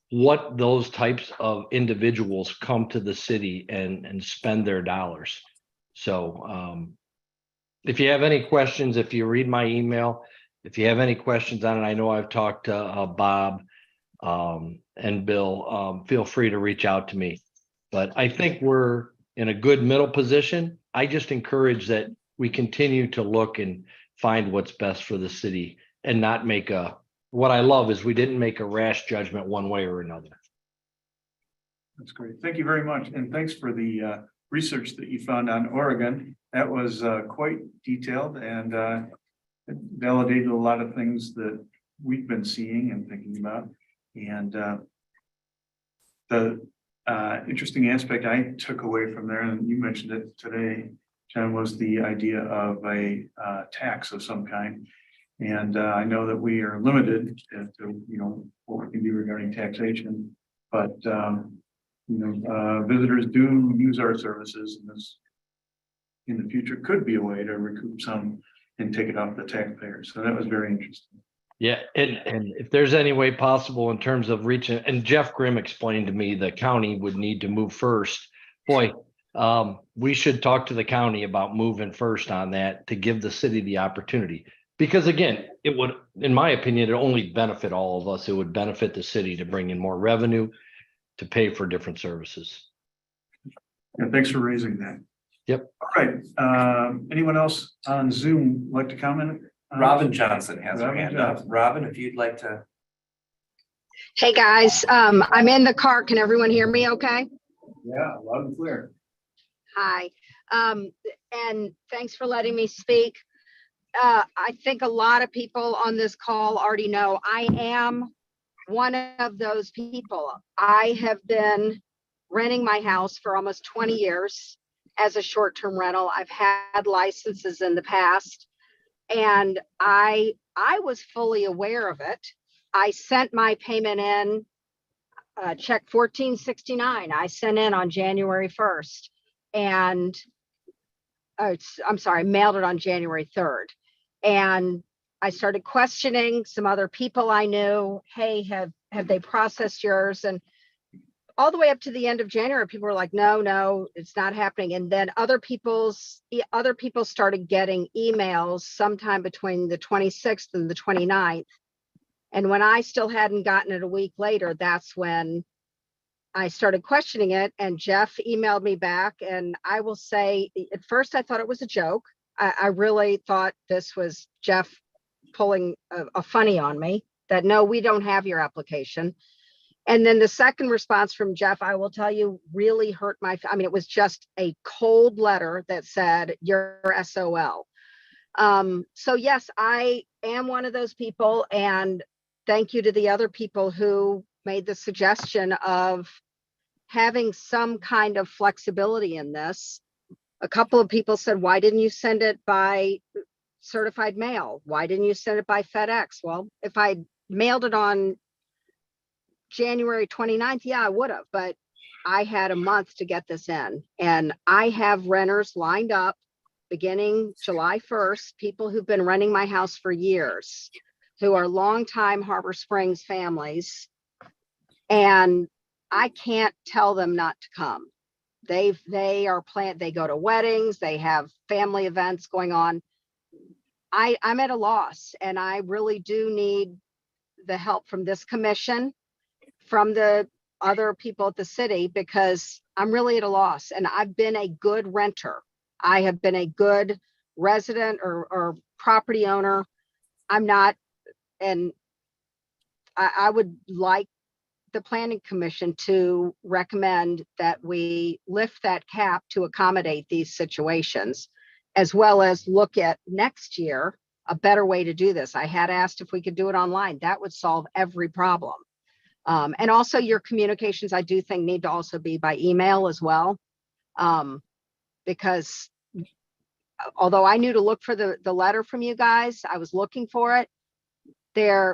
what those types of individuals come to the city and spend their dollars. So if you have any questions, if you read my email, if you have any questions on it, I know I've talked to Bob and Bill, feel free to reach out to me. But I think we're in a good middle position. I just encourage that we continue to look and find what's best for the city and not make what I love is we didn't make a rash judgment one way or another. That's great. Thank you very much. And thanks for the research that you found on Oregon. That was quite detailed and it validated a lot of things that we've been seeing and thinking about. And the interesting aspect I took away from there, and you mentioned it today, John, was the idea of a tax of some kind. And I know that we are limited as to, what we can do regarding taxation, but visitors do use our services, and this in the future could be a way to recoup some and take it off the taxpayers. So that was very interesting. Yeah, and if there's any way possible in terms of reaching, and Jeff Grimm explained to me the county would need to move first. Boy, we should talk to the county about moving first on that to give the city the opportunity. Because again, it would, in my opinion, it only benefit all of us. It would benefit the city to bring in more revenue to pay for different services. Yeah, thanks for raising that. Yep. All right. Anyone else on Zoom like to comment? Robin Johnson has her Robin hand up. Johnson. Robin, if you'd like to. Hey, guys, I'm in the car. Can everyone hear me okay? Yeah, loud and clear. Hi, and thanks for letting me speak. I think a lot of people on this call already know I am one of those people. I have been renting my house for almost 20 years as a short-term rental. I've had licenses in the past, and I was fully aware of it. I sent my payment in, check 1469. I sent in on January 1st, and I'm sorry, mailed it on January 3rd. And I started questioning some other people I knew. Hey, have they processed yours? And all the way up to the end of January, people were like, no, it's not happening. And then other people started getting emails sometime between the 26th and the 29th. And when I still hadn't gotten it a week later, that's when I started questioning it. And Jeff emailed me back. And I will say, at first I thought it was a joke. I really thought this was Jeff pulling a funny on me, that no, we don't have your application. And then the second response from Jeff, I will tell you, really hurt it was just a cold letter that said, you're SOL. So yes, I am one of those people, and thank you to the other people who made the suggestion of having some kind of flexibility in this. A couple of people said, why didn't you send it by certified mail? Why didn't you send it by FedEx? Well, if I mailed it on January 29th, yeah, I would have, but I had a month to get this in. And I have renters lined up beginning July 1st, people who've been renting my house for years, who are longtime Harbor Springs families. And I can't tell them not to come. They go to weddings, they have family events going on. I'm at a loss, and I really do need the help from this commission, from the other people at the city, because I'm really at a loss. And I've been a good renter. I have been a good resident or property owner. I'm not, and I would like the planning commission to recommend that we lift that cap to accommodate these situations, as well as look at next year, a better way to do this. I had asked if we could do it online. That would solve every problem. And also your communications, I do think need to also be by email as well. Because although I knew to look for the letter from you guys, I was looking for it.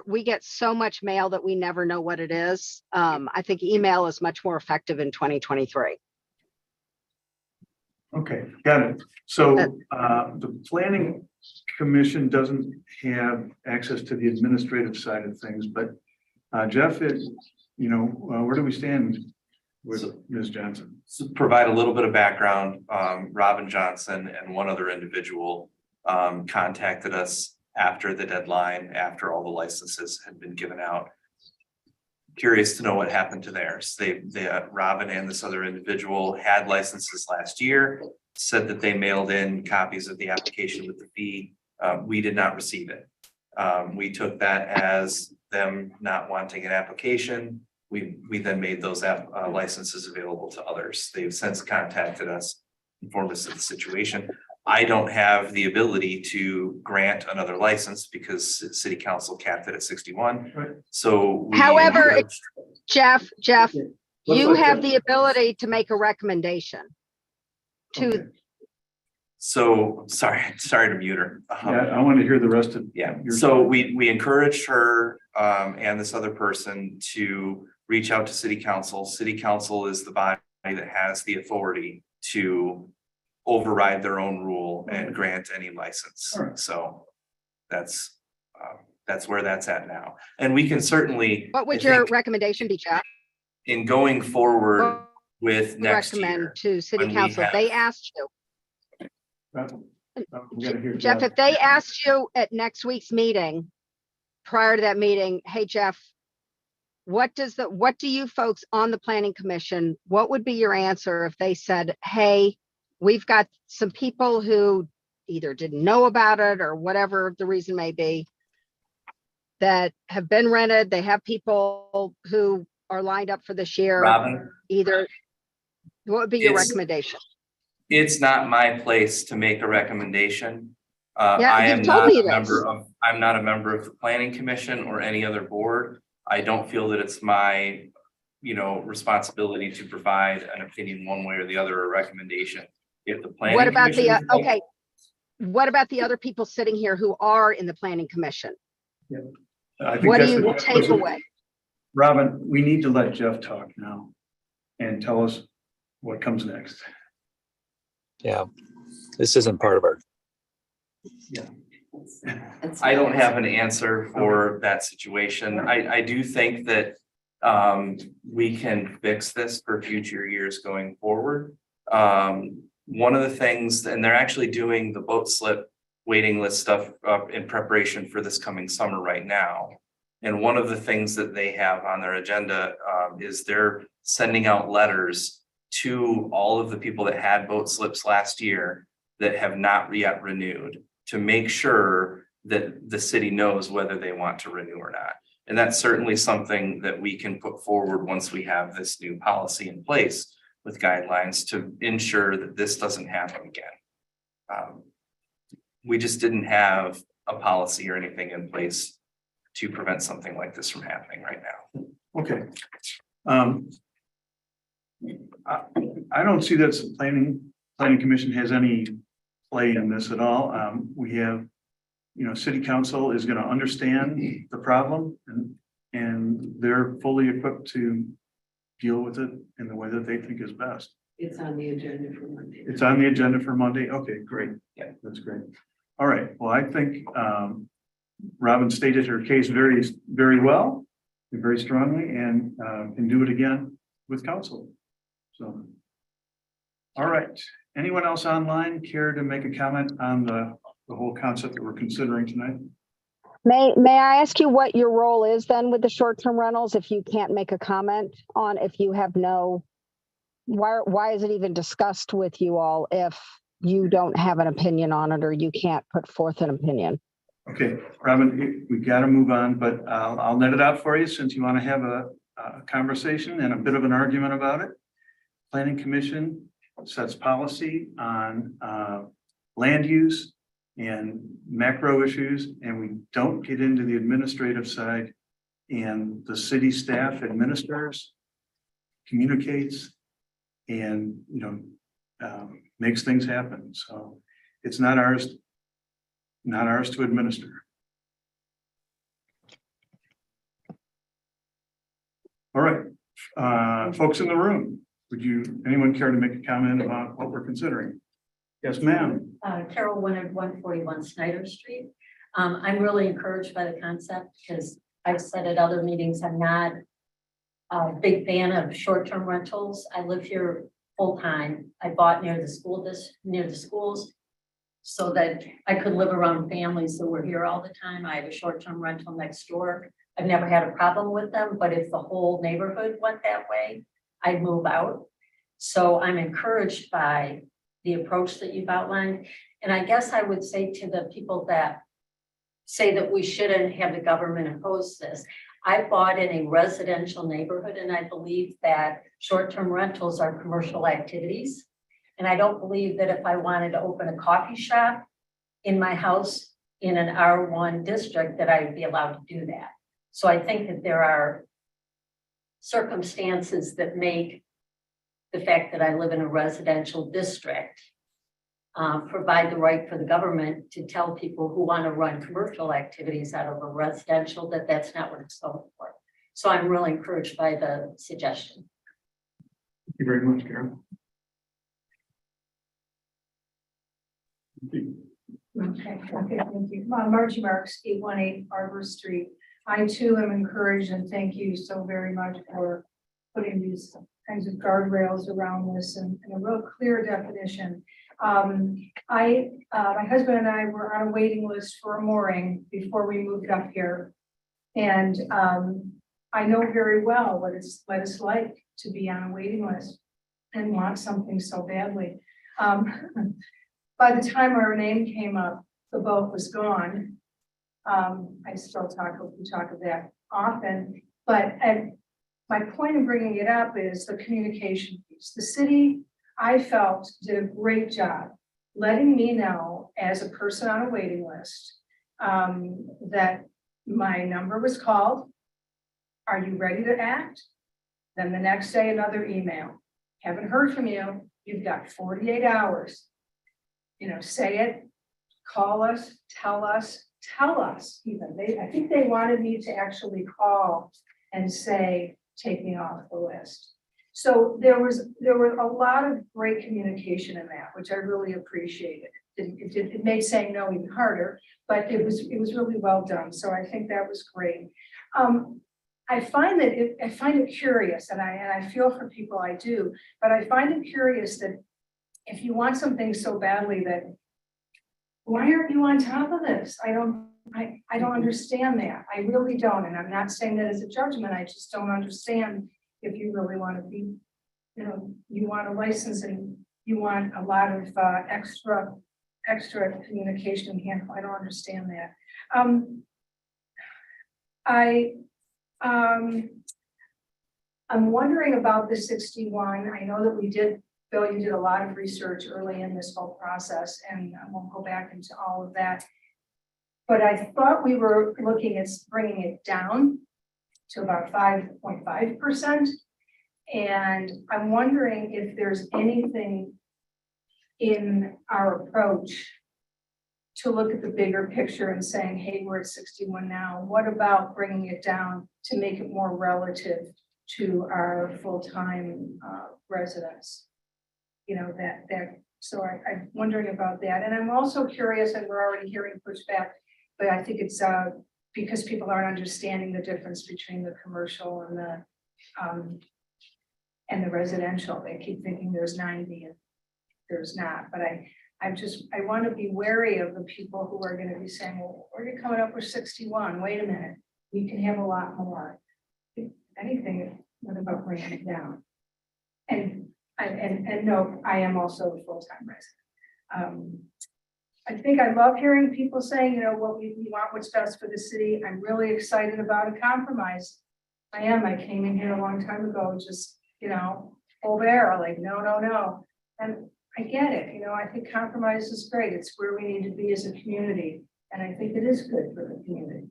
We get so much mail that we never know what it is. I think email is much more effective in 2023. Okay, got it. So the planning commission doesn't have access to the administrative side of things, but Jeff, where do we stand with Ms. Johnson? To provide a little bit of background, Robin Johnson and one other individual contacted us after the deadline, after all the licenses had been given out. Curious to know what happened to theirs. Robin and this other individual had licenses last year, said that they mailed in copies of the application with the fee. We did not receive it. We took that as them not wanting an application. We then made those licenses available to others. They've since contacted us, informed us of the situation. I don't have the ability to grant another license because city council capped it at 61. Right. So However, Jeff, Looks you like have that- the ability to make a recommendation to Okay. So sorry to mute her. Yeah, I want to hear the rest of. Yeah, your- so we encouraged her and this other person to reach out to city council. City council is the body that has the authority to override their own rule and grant any license. All right. So that's where that's at now. And we can certainly. what would I your think, recommendation be, Jeff? in going forward What with next recommend year? to city when we council? have- They asked you. We gotta hear Jeff, if they asked you at next week's meeting, prior to that meeting, hey, Jeff, what do you folks on the planning commission, what would be your answer if they said, hey, we've got some people who either didn't know about it or whatever the reason may be, that have been rented, they have people who are lined up for this year, Robin? what would be your It's- recommendation? It's not my place to make a recommendation. Yeah, I you've am told not me a this. I'm not a member of the planning commission or any other board. I don't feel that it's my, responsibility to provide an opinion one way or the other, or recommendation. If the planning. What about the, commission- okay, what about the other people sitting here who are in the planning commission? I think What do that's you what- take away? Robin, we need to let Jeff talk now and tell us what comes next. Yeah, this isn't part of our. I don't have an answer for that situation. I do think that we can fix this for future years going forward. One of the things, and they're actually doing the boat slip waiting list stuff in preparation for this coming summer right now. And one of the things that they have on their agenda is they're sending out letters to all of the people that had boat slips last year that have not yet renewed, to make sure that the city knows whether they want to renew or not. And that's certainly something that we can put forward once we have this new policy in place with guidelines to ensure that this doesn't happen again. We just didn't have a policy or anything in place to prevent something like this from happening right now. Okay. I don't see that the planning commission has any play in this at all. We have, city council is gonna understand the problem and they're fully equipped to deal with it in the way that they think is best. It's on the agenda for Monday. It's on the agenda for Monday. Okay, great. Yeah. That's great. All right. Well, I think Robin stated her case very, very well, and very strongly, and can do it again with council. So. All right. Anyone else online care to make a comment on the whole concept that we're considering tonight? May I ask you what your role is then with the short-term rentals, if you can't make a comment on, if you have why is it even discussed with you all if you don't have an opinion on it or you can't put forth an opinion? Okay, Robin, we got to move on, but I'll net it out for you since you want to have conversation and a bit of an argument about it. Planning Commission sets policy on land use and macro issues, and we don't get into the administrative side. And the city staff administers, communicates, and makes things happen. So it's not ours to administer. All right, folks in the room, anyone care to make a comment about what we're considering? Yes, ma'am. Carol Winard, 141 Snyder Street. I'm really encouraged by the concept because I've said at other meetings, I'm not a big fan of short-term rentals. I live here full-time. I bought near the schools so that I could live around families who were here all the time. I have a short-term rental next door. I've never had a problem with them, but if the whole neighborhood went that way, I'd move out. So I'm encouraged by the approach that you've outlined. And I guess I would say to the people that say that we shouldn't have the government impose this, I bought in a residential neighborhood and I believe that short-term rentals are commercial activities. And I don't believe that if I wanted to open a coffee shop in my house in an R1 district that I would be allowed to do that. So I think that there are circumstances that make the fact that I live in a residential district provide the right for the government to tell people who want to run commercial activities out of a residential that that's not what it's going for. So I'm really encouraged by the suggestion. Thank you very much, Carol. Okay, thank you. Margie Marks, 818 Arbor Street. I too am encouraged and thank you so very much for putting these kinds of guardrails around this and a real clear definition. My husband and I were on a waiting list for a mooring before we moved up here. And I know very well what it's like to be on a waiting list and want something so badly. By the time our name came up, the boat was gone. I still talk of that often, but my point of bringing it up is the communication piece. The city, I felt, did a great job letting me know as a person on a waiting list that my number was called. Are you ready to act? Then the next day, another email. Haven't heard from you. You've got 48 hours. Say it, call us, tell us even. I think they wanted me to actually call and say, take me off the list. So there was a lot of great communication in that, which I really appreciated. It made saying no even harder, but it was really well done. So I think that was great. I find it curious, and I feel for people, I do, but I find it curious that if you want something so badly, that why aren't you on top of this? I don't understand that. I really don't. And I'm not saying that as a judgment. I just don't understand if you really want to be, you want a license and you want a lot of extra communication handle. I don't understand that. I'm wondering about the 61. I know that Bill, you did a lot of research early in this whole process, and I won't go back into all of that. But I thought we were looking at bringing it down to about 5.5%. And I'm wondering if there's anything in our approach to look at the bigger picture and saying, hey, we're at 61 now. What about bringing it down to make it more relative to our full-time residents? So I'm wondering about that. And I'm also curious, and we're already hearing pushback, but I think it's because people aren't understanding the difference between the commercial and the residential. They keep thinking there's 90 and there's not. But I want to be wary of the people who are going to be saying, well, we're coming up with 61. Wait a minute, we can have a lot more. If anything, what about bringing it down? And no, I am also a full-time resident. I think I love hearing people saying, what we want what's best for the city. I'm really excited about a compromise. I am. I came in here a long time ago, just, full bear, like, no, no, no. And I get it, I think compromise is great. It's where we need to be as a community. And I think it is good for the community.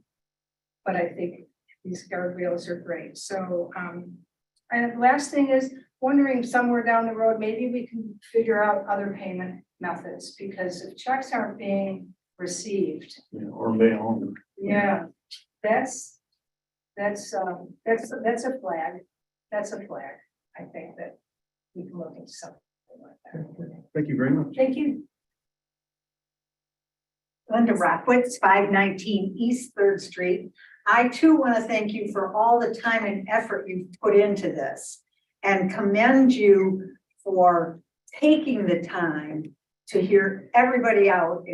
But I think these guardrails are great. So, and the last thing is wondering somewhere down the road, maybe we can figure out other payment methods, because if checks aren't being received, Or mail. yeah, that's a flag. That's a flag. I think that we can look into something like that. Thank you very much. Thank you. Linda Rockwitz, 519 East Third Street. I too want to thank you for all the time and effort you've put into this and commend you for taking the time to hear everybody out.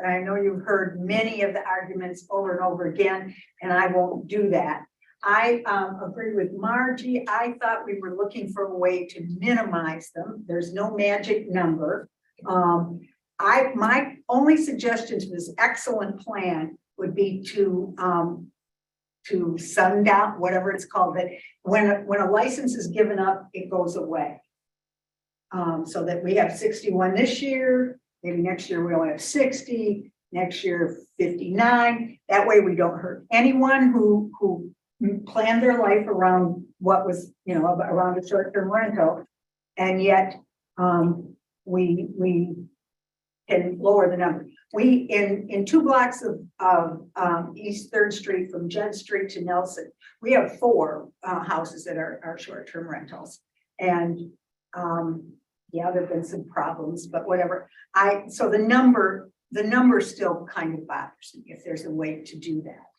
I know you've heard many of the arguments over and over again, and I won't do that. I agree with Margie. I thought we were looking for a way to minimize them. There's no magic number. My only suggestion to this excellent plan would be to sundown, whatever it's called, that when a license is given up, it goes away. So that we have 61 this year, maybe next year we only have 60, next year 59. That way we don't hurt anyone who planned their life around what was, around a short-term rental. And yet we can lower the number. We in 2 blocks of East Third Street from Judd Street to Nelson, we have 4 houses that are short-term rentals. And yeah, there've been some problems, but whatever. So the number still kind of bothers me, if there's a way to do that.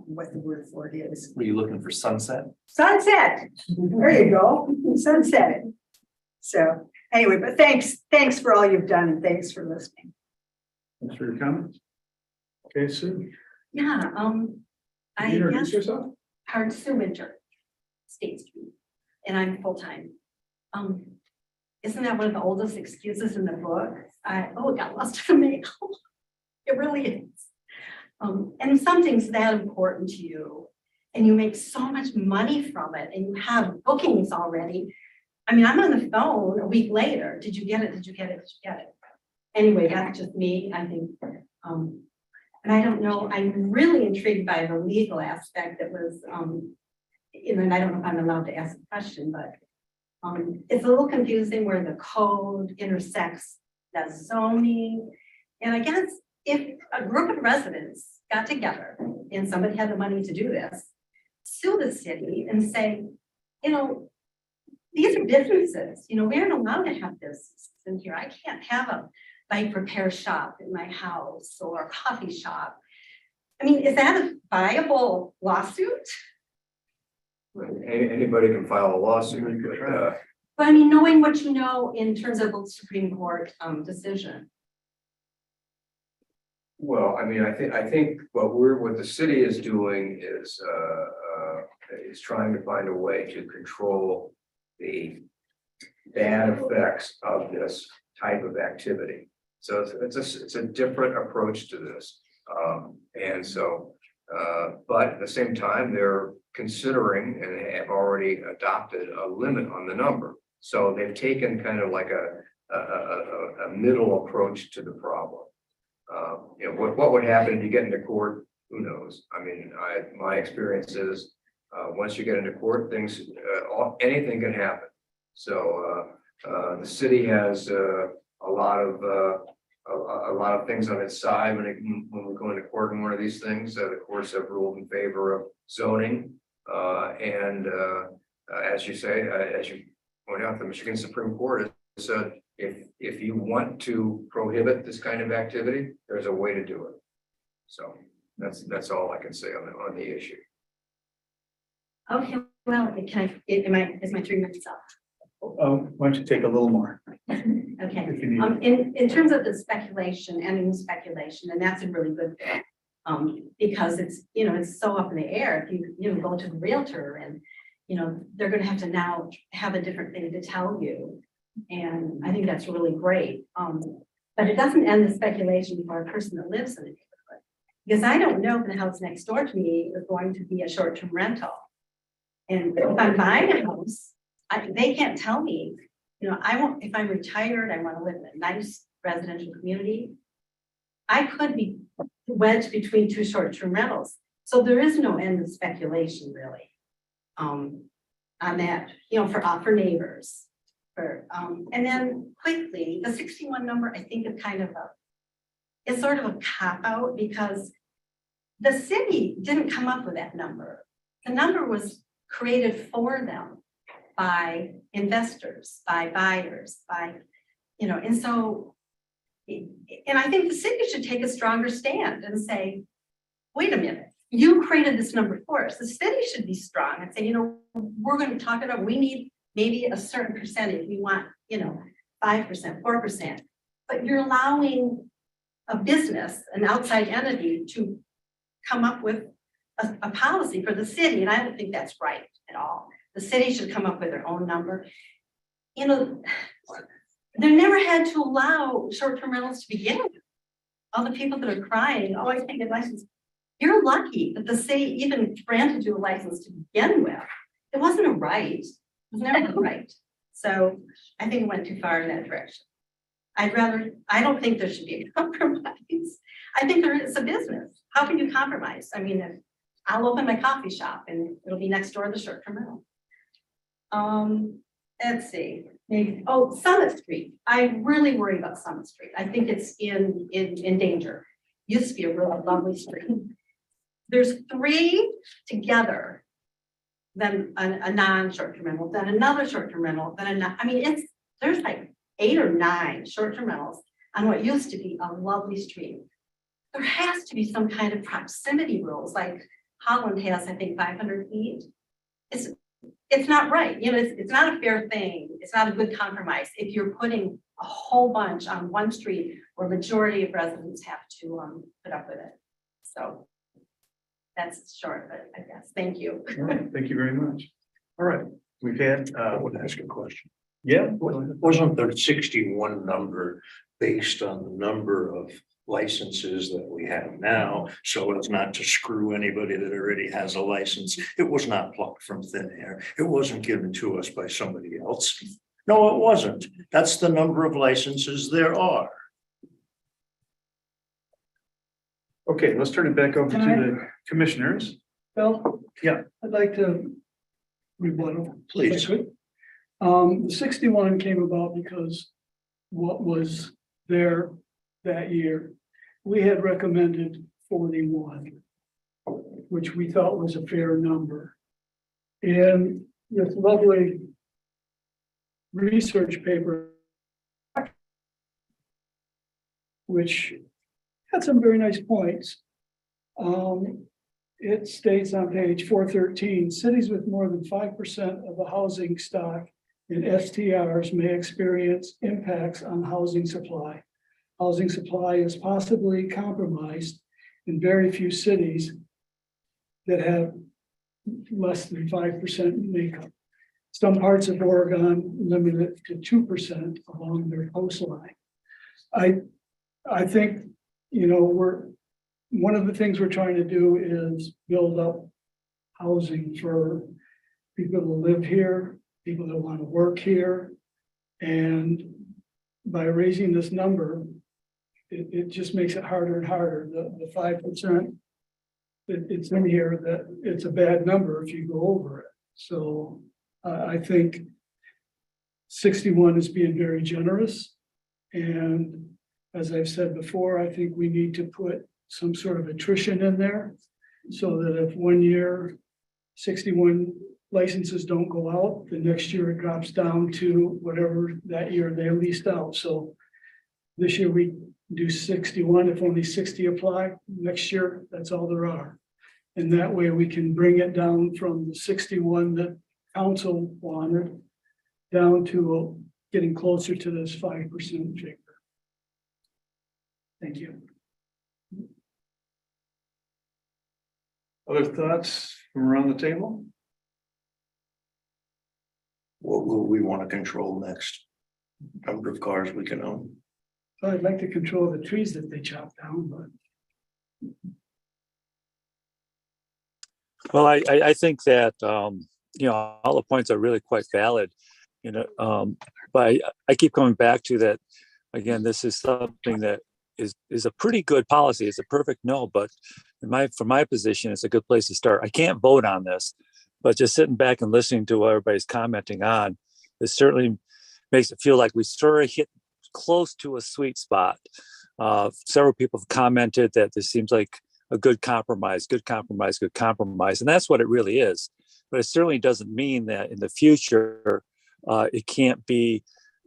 What the word for it is. Were you looking for sunset? Sunset. There you go. Sunset it. So anyway, but thanks for all you've done, and thanks for listening. Thanks for your comments. Okay, Sue. Yeah, I Can you introduce guess yourself? Sue Winter, State Street, and I'm full-time. Isn't that one of the oldest excuses in the book? It got lost in the mail. It really is. And if something's that important to you and you make so much money from it and you have bookings already. I mean, I'm on the phone a week later. Did you get it? Did you get it? Did you get it? Anyway, that's just me, I think. And I don't know, I'm really intrigued by the legal aspect that was, and I don't know if I'm allowed to ask a question, but it's a little confusing where the code intersects the zoning. And I guess if a group of residents got together and somebody had the money to do this, sue the city and say, these are businesses, we aren't allowed to have businesses in here. I can't have a bike repair shop in my house or a coffee shop. I mean, is that a viable lawsuit? Anybody can file a lawsuit, But I mean, knowing what you know in terms of the Supreme Court decision. well, I mean, I think what the city is doing is trying to find a way to control the bad effects of this type of activity. So it's a different approach to this. And so, but at the same time, they're considering and have already adopted a limit on the number. So they've taken kind of like a middle approach to the problem. What would happen if you get into court? Who knows? I mean, my experience is once you get into court, anything can happen. So the city has a lot of things on its side when we go into court in one of these things. The courts have ruled in favor of zoning, and as you say, as you point out, the Michigan Supreme Court has said if you want to prohibit this kind of activity, there's a way to do it. So that's all I can say on the issue. Okay, well, is my 3 minutes up? Why don't you take a little more? Okay, If you need in terms of the speculation, ending speculation, and that's a really good thing. Because it's, it's so up in the air. If you go to the realtor and, they're gonna have to now have a different thing to tell you. And I think that's really great. But it doesn't end the speculation for a person that lives in the neighborhood. Because I don't know if the house next door to me is going to be a short-term rental. And if I'm buying a house, they can't tell me, I won't, if I'm retired, I want to live in a nice residential community. I could be wedged between two short-term rentals. So there is no end of speculation really. On that, for neighbors. And then quickly, the 61 number, I think is kind of it's sort of a cop-out because the city didn't come up with that number. The number was created for them by investors, by buyers, and so, and I think the city should take a stronger stand and say, wait a minute, you created this number for us. The city should be strong and say, we're going to talk it up. We need maybe a certain percentage. We want, 5%, 4%, but you're allowing a business, an outside entity to come up with a policy for the city. And I don't think that's right at all. The city should come up with their own number. They never had to allow short-term rentals to begin with. All the people that are crying, oh, I can't get a license. You're lucky that the city even granted you a license to begin with. It wasn't a right. It was never a right. So I think it went too far in that direction. I don't think there should be a compromise. I think there is a business. How can you compromise? I mean, if I'll open my coffee shop and it'll be next door to the short-term rental. Let's see, maybe, Summit Street. I really worry about Summit Street. I think it's in danger. Used to be a really lovely street. There's 3 together, then a non-short-term rental, then another short-term rental, then there's like 8 or 9 short-term rentals on what used to be a lovely street. There has to be some kind of proximity rules, like Holland has, I think, 500 feet. It's not right. It's not a fair thing. It's not a good compromise if you're putting a whole bunch on one street where majority of residents have to put up with it. So that's short, but I guess. Thank you. All right, thank you very much. All right, we've had, I would ask a question. yeah. Wasn't the 61 number based on the number of licenses that we have now, so as not to screw anybody that already has a license? It was not plucked from thin air. It wasn't given to us by somebody else. No, it wasn't. That's the number of licenses there are. Okay, let's turn it back over to the commissioners. Bill? Yeah. I'd like to rebuttal. Please. The 61 came about because what was there that year, we had recommended 41, which we thought was a fair number. And this lovely research paper, which had some very nice points. It states on page 413, cities with more than 5% of the housing stock in STRs may experience impacts on housing supply. Housing supply is possibly compromised in very few cities that have less than 5% makeup. Some parts of Oregon limit it to 2% along their coastline. I think, one of the things we're trying to do is build up housing for people who live here, people that want to work here. And by raising this number, it just makes it harder and harder. The 5%, it's in here that it's a bad number if you go over it. So I think 61 is being very generous. And as I've said before, I think we need to put some sort of attrition in there so that if one year 61 licenses don't go out, the next year it drops down to whatever that year they leased out. So this year we do 61, if only 60 apply, next year, that's all there are. And that way we can bring it down from the 61 that council wanted down to getting closer to this 5% figure. Thank you. Other thoughts from around the table? What will we want to control next? Number of cars we can own. I'd like to control the trees that they chop down, but Well, I think that all the points are really quite valid, but I keep coming back to that. Again, this is something that is a pretty good policy. It's a perfect no, but from my position, it's a good place to start. I can't vote on this, but just sitting back and listening to what everybody's commenting on, it certainly makes it feel like we sort of hit close to a sweet spot. Several people have commented that this seems like a good compromise, and that's what it really is. But it certainly doesn't mean that in the future it can't be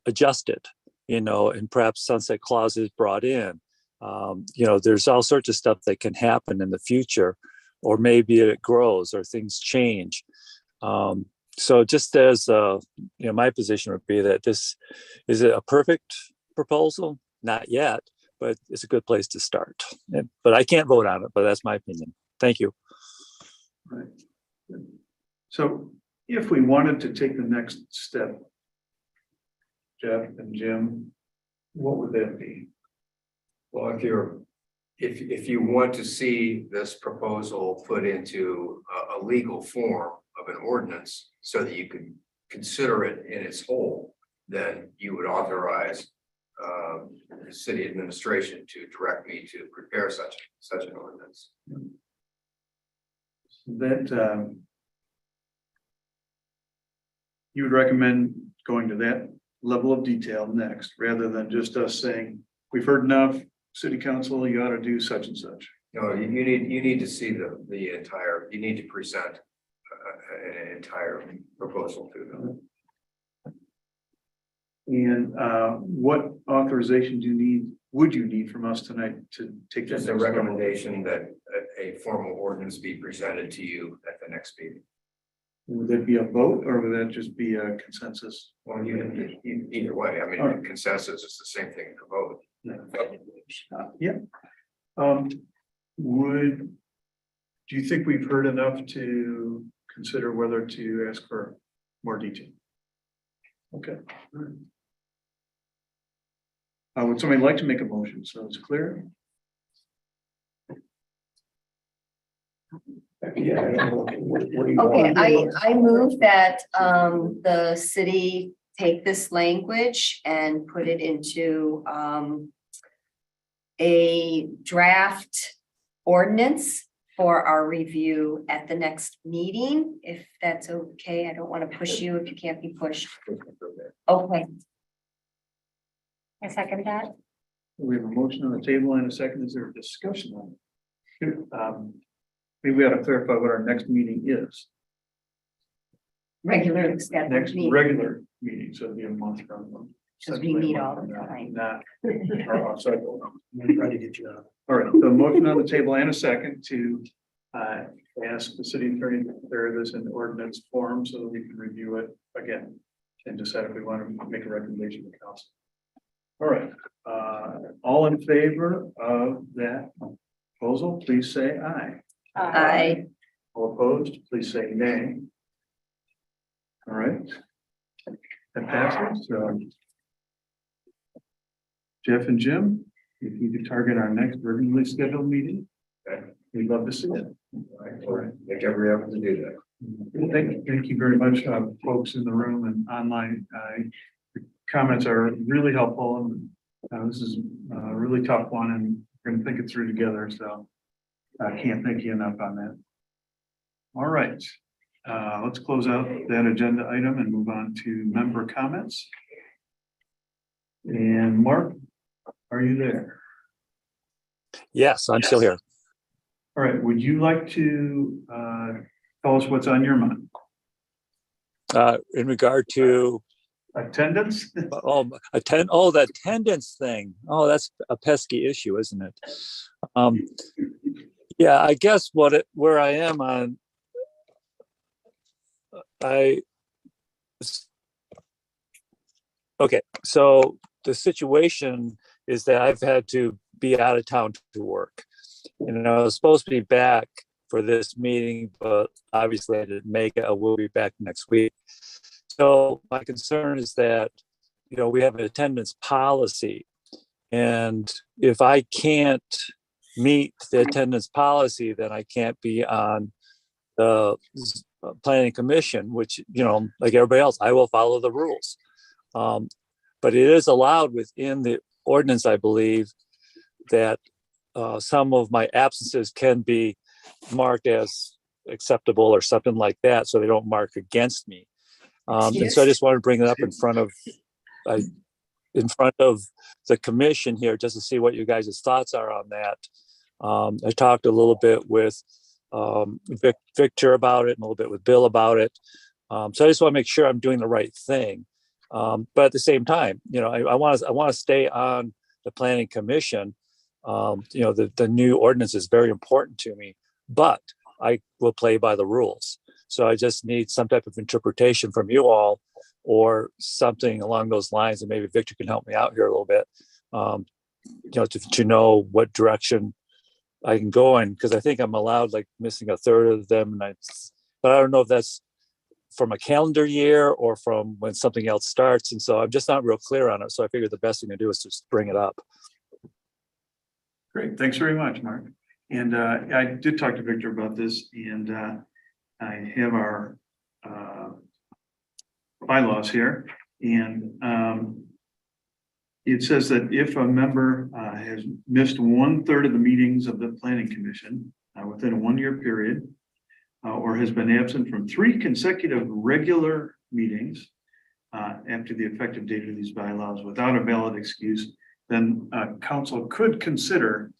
adjusted, and perhaps sunset clauses brought in. There's all sorts of stuff that can happen in the future, or maybe it grows or things change. So just as my position would be that this is a perfect proposal, not yet, but it's a good place to start. But I can't vote on it, but that's my opinion. Thank you. Right. So if we wanted to take the next step, Jeff and Jim, what would that be? Well, if you want to see this proposal put into a legal form of an ordinance so that you could consider it in its whole, then you would authorize the city administration to direct me to prepare such an ordinance. That you would recommend going to that level of detail next, rather than just us saying, we've heard enough, city council, you ought to do such and such. No, you need to see the entire, you need to present an entire proposal to them. And what authorization would you need from us tonight to take that? Just a recommendation that a formal ordinance be presented to you at the next meeting. Would that be a vote, or would that just be a consensus? Well, either way, I mean, All right. consensus is the same thing to vote. Yeah. Do you think we've heard enough to consider whether to ask for more detail? Okay. All right. Would somebody like to make a motion so it's clear? Okay, I move that the city take this language and put it into a draft ordinance for our review at the next meeting, if that's okay. I don't want to push you if you can't be pushed. Okay. I second that. We have a motion on the table and a second. Is there a discussion on it? Maybe we ought to clarify what our next meeting is. Regular scheduled Next meeting. regular meeting, so it'll be a month from now. Because we meet all the time. Not our off cycle. Try to get you out. All right, the motion on the table and a second to ask the city attorney to prepare this in ordinance form so that we can review it again and decide if we want to make a recommendation to council. All right, all in favor of that proposal, please say aye. Aye. All opposed, please say nay. All right. That passes. Jeff and Jim, if you could target our next regularly scheduled meeting, we'd love to see it. All right, make every effort to do that. Thank you very much, folks in the room and online. The comments are really helpful, and this is a really tough one, and we're going to think it through together. So I can't thank you enough on that. All right, let's close out that agenda item and move on to member comments. And Mark, are you there? Yes, I'm still here. All right, would you like to tell us what's on your mind? In regard to attendance? the attendance thing. Oh, that's a pesky issue, isn't it? Yeah, I guess where I am on, okay, so the situation is that I've had to be out of town to work. I was supposed to be back for this meeting, but obviously I didn't make it. I will be back next week. So my concern is that, we have an attendance policy. And if I can't meet the attendance policy, then I can't be on planning commission, which, like everybody else, I will follow the rules. But it is allowed within the ordinance, I believe, that some of my absences can be marked as acceptable or something like that, so they don't mark against me. And so I just wanted to bring it up in front of the commission here, just to see what you guys' thoughts are on that. I talked a little bit with Victor about it and a little bit with Bill about it. So I just want to make sure I'm doing the right thing. But at the same time, I want to stay on the planning commission. The new ordinance is very important to me, but I will play by the rules. So I just need some type of interpretation from you all, or something along those lines, and maybe Victor can help me out here a little bit, to know what direction I can go in, because I think I'm allowed like missing a third of them, but I don't know if that's from a calendar year or from when something else starts, and so I'm just not real clear on it. So I figured the best thing to do is just bring it up. Great, thanks very much, Mark. And I did talk to Victor about this, and I have our bylaws here, and it says that if a member has missed 1/3 of the meetings of the planning commission within a 1-year period, or has been absent from 3 consecutive regular meetings after the effective date of these bylaws without a valid excuse, then council could consider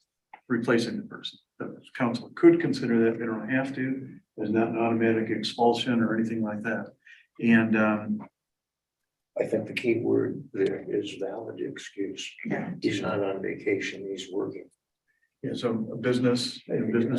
replacing the person. The council could consider that. They don't have to. There's not an automatic expulsion or anything like that. And I think the key word there is valid excuse. He's not on vacation, he's working. yeah, so a business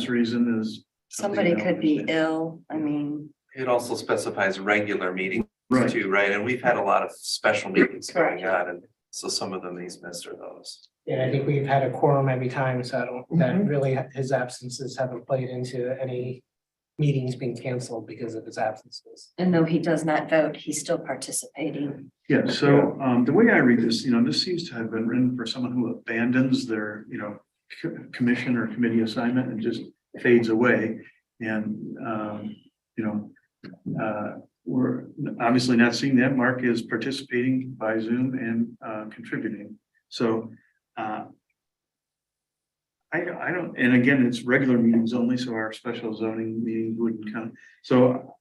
reason is. Somebody could be ill, I mean. It also specifies regular meetings Right. too, right? And we've had a lot of special meetings going on, and so some of them he's missed are those. Yeah, I think we've had a quorum every time, so I don't, that really, his absences haven't played into any meetings being canceled because of his absences. And though he does not vote, he's still participating. Yeah, so the way I read this, this seems to have been written for someone who abandons their, commission or committee assignment and just fades away. And, we're obviously not seeing that. Mark is participating by Zoom and contributing. So I don't, and again, it's regular meetings only, so our special zoning meetings wouldn't count. So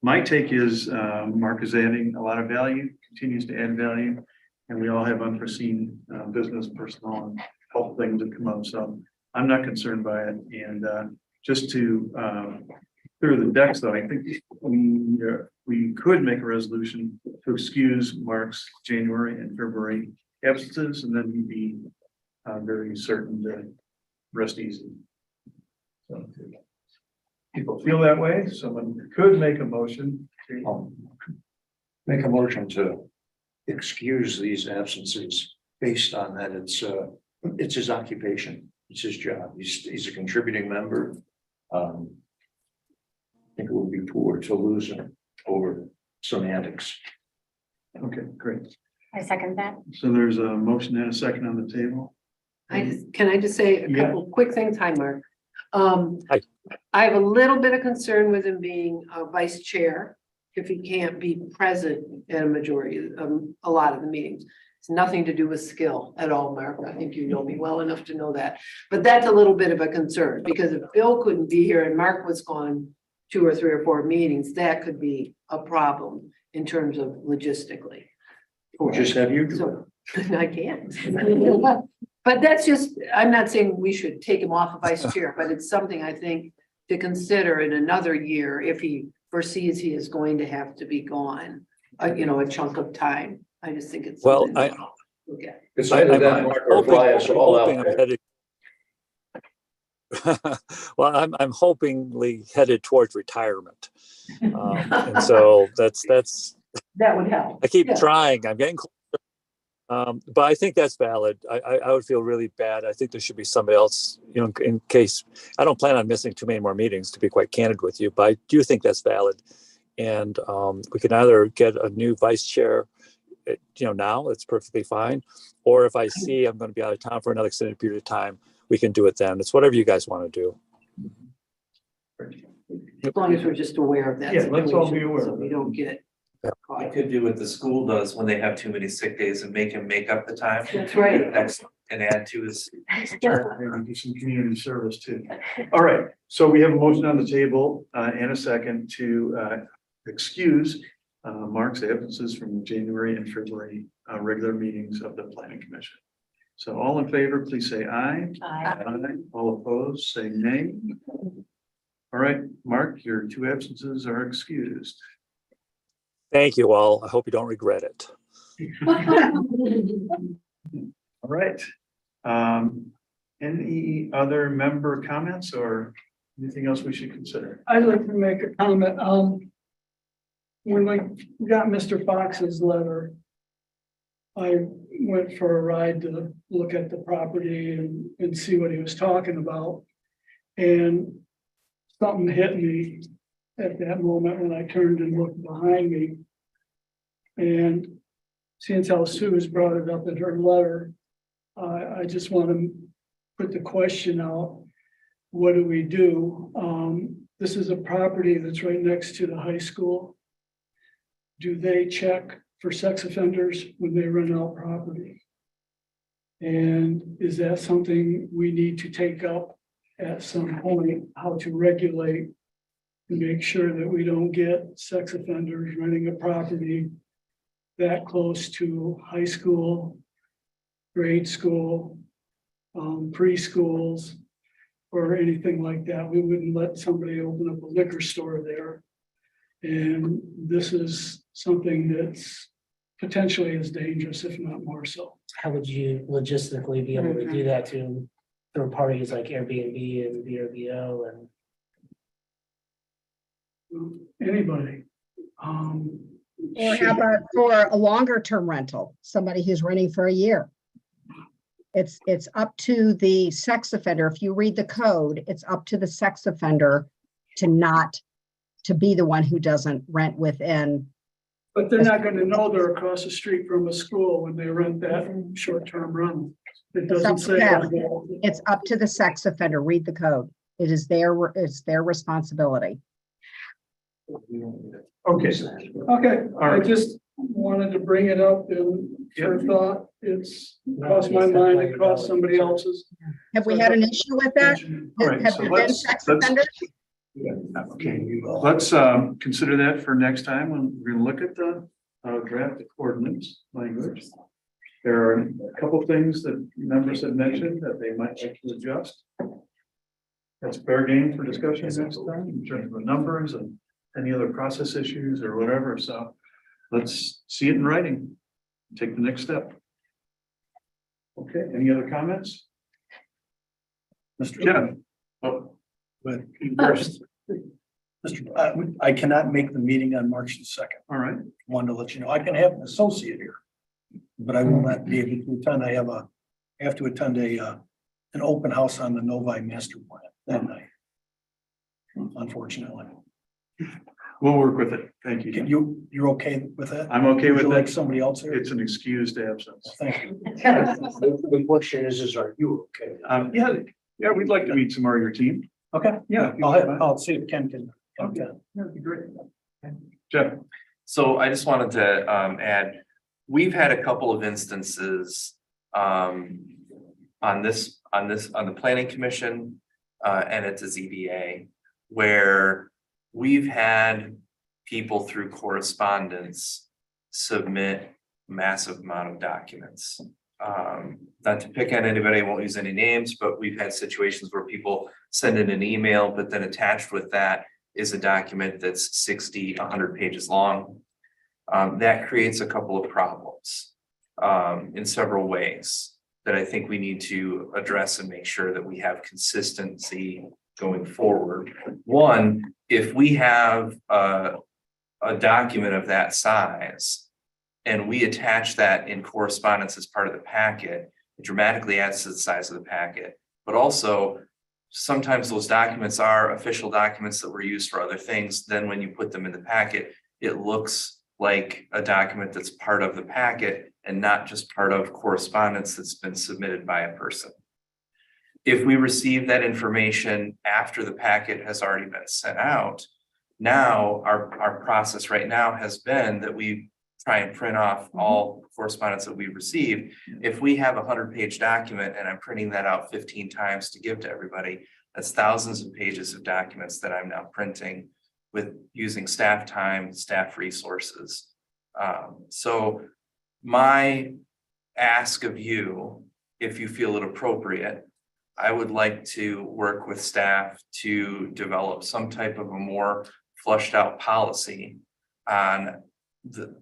my take is Mark is adding a lot of value, continues to add value, and we all have unforeseen business, personal, and health things that come up. So I'm not concerned by it. And just to clear the decks, though, I think we could make a resolution to excuse Mark's January and February absences, and then he'd be very certain to rest easy. So people feel that way. Someone could make a motion. Make a motion to excuse these absences based on that it's his occupation, it's his job, he's a contributing member. I think it would be poor to lose him over semantics. Okay, great. I second that. So there's a motion and a second on the table. Can I just say a Yeah. couple quick things? Hi, Mark. Hi. I have a little bit of concern with him being vice chair if he can't be present at a lot of the meetings. It's nothing to do with skill at all, Mark. I think you know me well enough to know that. But that's a little bit of a concern, because if Bill couldn't be here and Mark was gone 2 or 3 or 4 meetings, that could be a problem in terms of logistically. We'll just have you do it. So I can't. But that's just, I'm not saying we should take him off of vice chair, but it's something I think to consider in another year if he foresees he is going to have to be gone, a chunk of time. I just think it's. Well, something to look at. It's either that, Mark, or fly us all out there. Well, I'm hopingly headed towards retirement. And so that's, That would help. I keep Yeah. trying, I'm getting closer. But I think that's valid. I would feel really bad. I think there should be somebody else, in case, I don't plan on missing too many more meetings, to be quite candid with you, but I do think that's valid. And we can either get a new vice chair, now, it's perfectly fine. Or if I see I'm going to be out of town for another extended period of time, we can do it then. It's whatever you guys want to do. As long as we're just aware of that. Yeah, let's all be situation, aware So of we it. don't get I caught. could do what the school does when they have too many sick days and make him make up the time. That's right. And add to his. Maybe do some community service too. All right, so we have a motion on the table and a second to excuse Mark's absences from January and February regular meetings of the planning commission. So all in favor, please say aye. Aye. All opposed, say nay. All right, Mark, your two absences are excused. Thank you all. I hope you don't regret it. All right. Any other member comments or anything else we should consider? I'd like to make a comment. When we got Mr. Fox's letter, I went for a ride to look at the property and see what he was talking about. And something hit me at that moment when I turned and looked behind me. And since how Sue has brought it up in her letter, I just want to put the question out. What do we do? This is a property that's right next to the high school. Do they check for sex offenders when they rent out property? And is that something we need to take up at some point, how to regulate to make sure that we don't get sex offenders renting a property that close to high school, grade school, preschools, or anything like that. We wouldn't let somebody open up a liquor store there. And this is something that's potentially as dangerous, if not more so. How would you logistically be able to do that to third parties like Airbnb and VRBO and? Anybody. Or how about for a longer term rental, somebody who's renting for a year? It's up to the sex offender. If you read the code, it's up to the sex offender to be the one who doesn't rent within. But they're not gonna know they're across the street from a school when they rent that short-term rental. It doesn't say. It's up to the sex offender. Read the code. It's their responsibility. Okay. Okay, All I right. just wanted to bring it up and for thought. It's crossed my mind, it crossed somebody else's. Have we had an issue with that? All right, Have so there been let's- sex let's- offenders? Okay, let's consider that for next time when we're gonna look at the draft ordinance language. There are a couple things that members have mentioned that they might like to adjust. That's fair game for discussion next time in terms of the numbers and any other process issues or whatever. So let's see it in writing. Take the next step. Okay, any other comments? Mr. Jeff? Oh, But first, Mr. I cannot make the meeting on March the 2nd. all right. Wanted to let you know, I can have an associate here, but I will not be able to attend. I have to attend an open house on the Novi master plan that night. Unfortunately. We'll work with it. Thank you. You're okay with that? I'm okay with Would you like it. somebody else here? It's an excused absence. Thank you. The question is are you okay? Yeah, we'd like to meet some more of your team. Okay, yeah, I'll see if Ken can. Okay, that'd be great. Jeff? So I just wanted to add, we've had a couple of instances on the planning commission and at the ZBA where we've had people through correspondence submit massive amount of documents. Not to pick on anybody, I won't use any names, but we've had situations where people send in an email, but then attached with that is a document that's 60, 100 pages long. That creates a couple of problems in several ways that I think we need to address and make sure that we have consistency going forward. One, if we have a document of that size and we attach that in correspondence as part of the packet, it dramatically adds to the size of the packet. But also, sometimes those documents are official documents that were used for other things. Then when you put them in the packet, it looks like a document that's part of the packet and not just part of correspondence that's been submitted by a person. if we receive that information after the packet has already been sent out, now our process right now has been that we try and print off all correspondence that we receive. If we have a 100-page document and I'm printing that out 15 times to give to everybody, that's thousands of pages of documents that I'm now printing with using staff time, staff resources. So my ask of you, if you feel it appropriate, I would like to work with staff to develop some type of a more flushed out policy on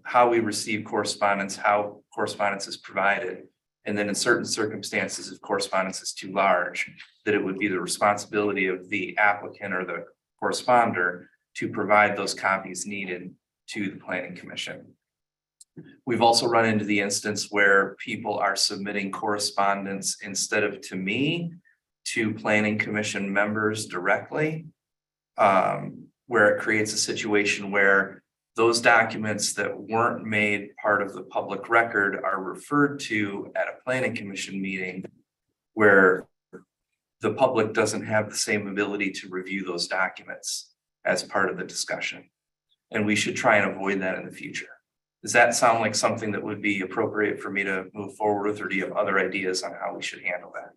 how we receive correspondence, how correspondence is provided. And then in certain circumstances, if correspondence is too large, that it would be the responsibility of the applicant or the corresponder to provide those copies needed to the planning commission. We've also run into the instance where people are submitting correspondence instead of to me, to planning commission members directly, where it creates a situation where those documents that weren't made part of the public record are referred to at a planning commission meeting where the public doesn't have the same ability to review those documents as part of the discussion. And we should try and avoid that in the future. Does that sound like something that would be appropriate for me to move forward with, or do you have other ideas on how we should handle that?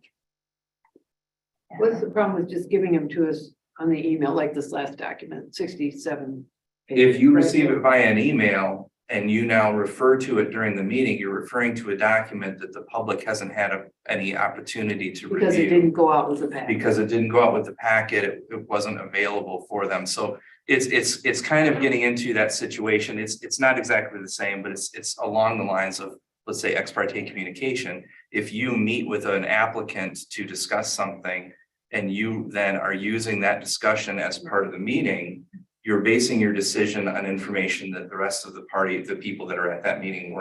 What's the problem with just giving them to us on the email, like this last document, 67? If you receive it via an email and you now refer to it during the meeting, you're referring to a document that the public hasn't had any opportunity to review. Because it didn't go out with the packet. Because it didn't go out with the packet, it wasn't available for them. So it's kind of getting into that situation. It's not exactly the same, but it's along the lines of, let's say, ex parte communication. If you meet with an applicant to discuss something and you then are using that discussion as part of the meeting, you're basing your decision on information that the rest of the party, the people that are at that meeting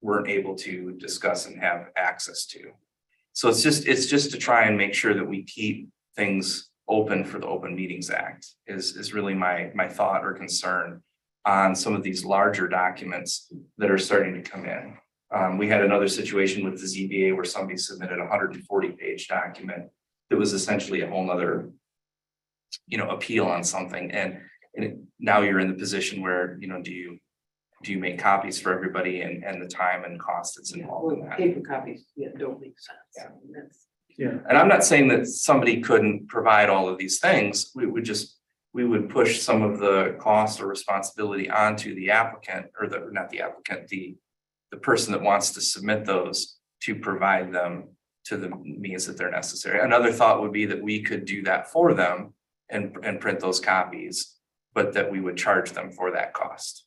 weren't able to discuss and have access to. So it's just to try and make sure that we keep things open for the Open Meetings Act is really my thought or concern on some of these larger documents that are starting to come in. We had another situation with the ZBA where somebody submitted a 140-page document that was essentially a whole nother, appeal on something. And now you're in the position where, do you make copies for everybody and the time and cost that's involved in that? Paper copies, don't make sense. Yeah. And I'm not saying that somebody couldn't provide all of these things. We would push some of the cost or responsibility onto the applicant, or not the applicant, the person that wants to submit those to provide them to the means that they're necessary. Another thought would be that we could do that for them and print those copies, but that we would charge them for that cost.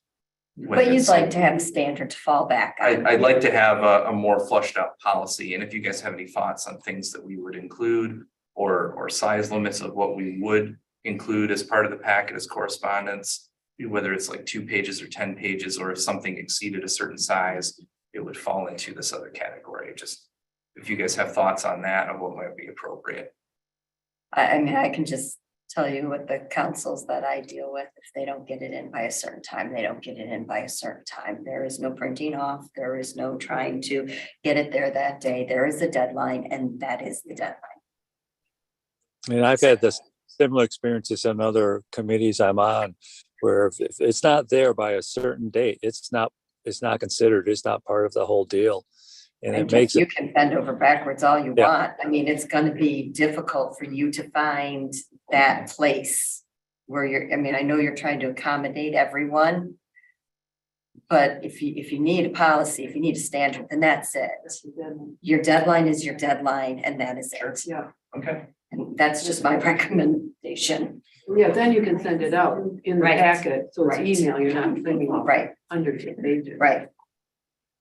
But you'd like to have a standard to fall back on. I'd like to have a more flushed out policy. And if you guys have any thoughts on things that we would include or size limits of what we would include as part of the packet as correspondence, whether it's like 2 pages or 10 pages, or if something exceeded a certain size, it would fall into this other category. Just if you guys have thoughts on that, of what might be appropriate. I mean, I can just tell you what the councils that I deal with, if they don't get it in by a certain time, they don't get it in by a certain time. There is no printing off. There is no trying to get it there that day. There is a deadline, and that is the deadline. I mean, I've had this similar experiences on other committees I'm on, where if it's not there by a certain date, it's not considered, it's not part of the whole deal. And it makes you it, can bend over backwards all you Yeah. want. I mean, it's gonna be difficult for you to find that place where I know you're trying to accommodate everyone. But if you need a policy, if you need a standard, then that's it. Your deadline is your deadline, and that is it. Yeah. Okay. And that's just my recommendation. Yeah, then you can send it out in the Right. packet, so it's Right. email, you're not sending Right, 100 pages. right.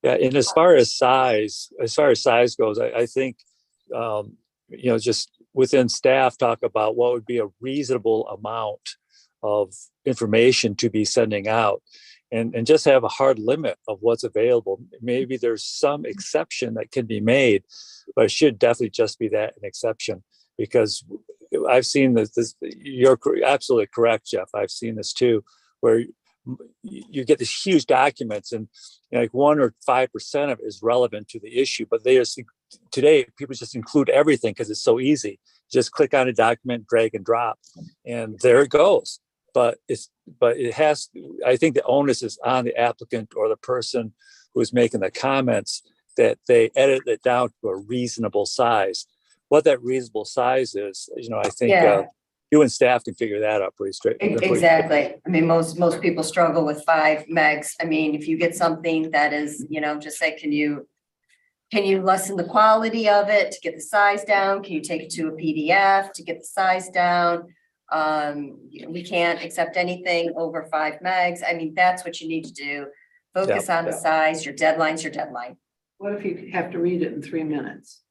yeah, and as far as size goes, I think, just within staff, talk about what would be a reasonable amount of information to be sending out, and just have a hard limit of what's available. Maybe there's some exception that can be made, but it should definitely just be that, an exception, because I've seen this, you're absolutely correct, Jeff. I've seen this too, where you get these huge documents and like 1 or 5% of it is relevant to the issue, but they just today people just include everything because it's so easy. Just click on a document, drag and drop, and there it goes. But it has, I think the onus is on the applicant or the person who's making the comments that they edit it down to a reasonable size. What that reasonable size is, I think you and staff can figure that out pretty straight. Exactly. I mean, most people struggle with 5 megs. I mean, if you get something that is, just say, can you lessen the quality of it to get the size down? Can you take it to a PDF to get the size down? We can't accept anything over 5 megs. I mean, that's what you need to do. Focus on the size. Your deadline's your deadline. What if you have to read it in 3 minutes?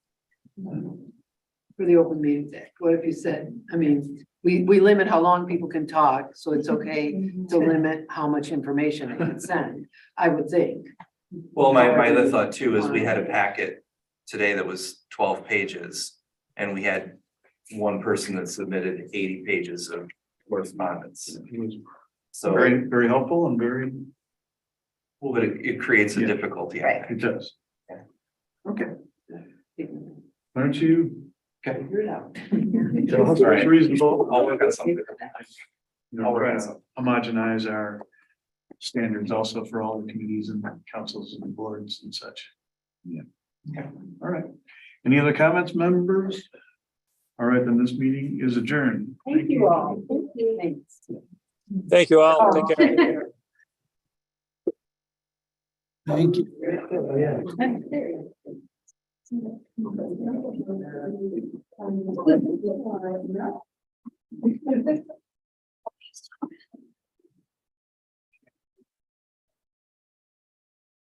For the Open Meetings Act, what if you said, I mean, we limit how long people can talk, so it's okay to limit how much information they can send, I would think. Well, my other thought too is we had a packet today that was 12 pages and we had one person that submitted 80 pages of correspondence. So, Very, very helpful and very, well, but it creates a difficulty. it does. Okay. Why don't you? Figure it out. It's reasonable. I'll work on something. I'll homogenize our standards also for all the committees and councils and boards and such. Yeah. Okay. All right. Any other comments, members? All right, then this meeting is adjourned. Thank you all. Thank you. Thanks. Thank you all. Take care. Thank you. Yeah.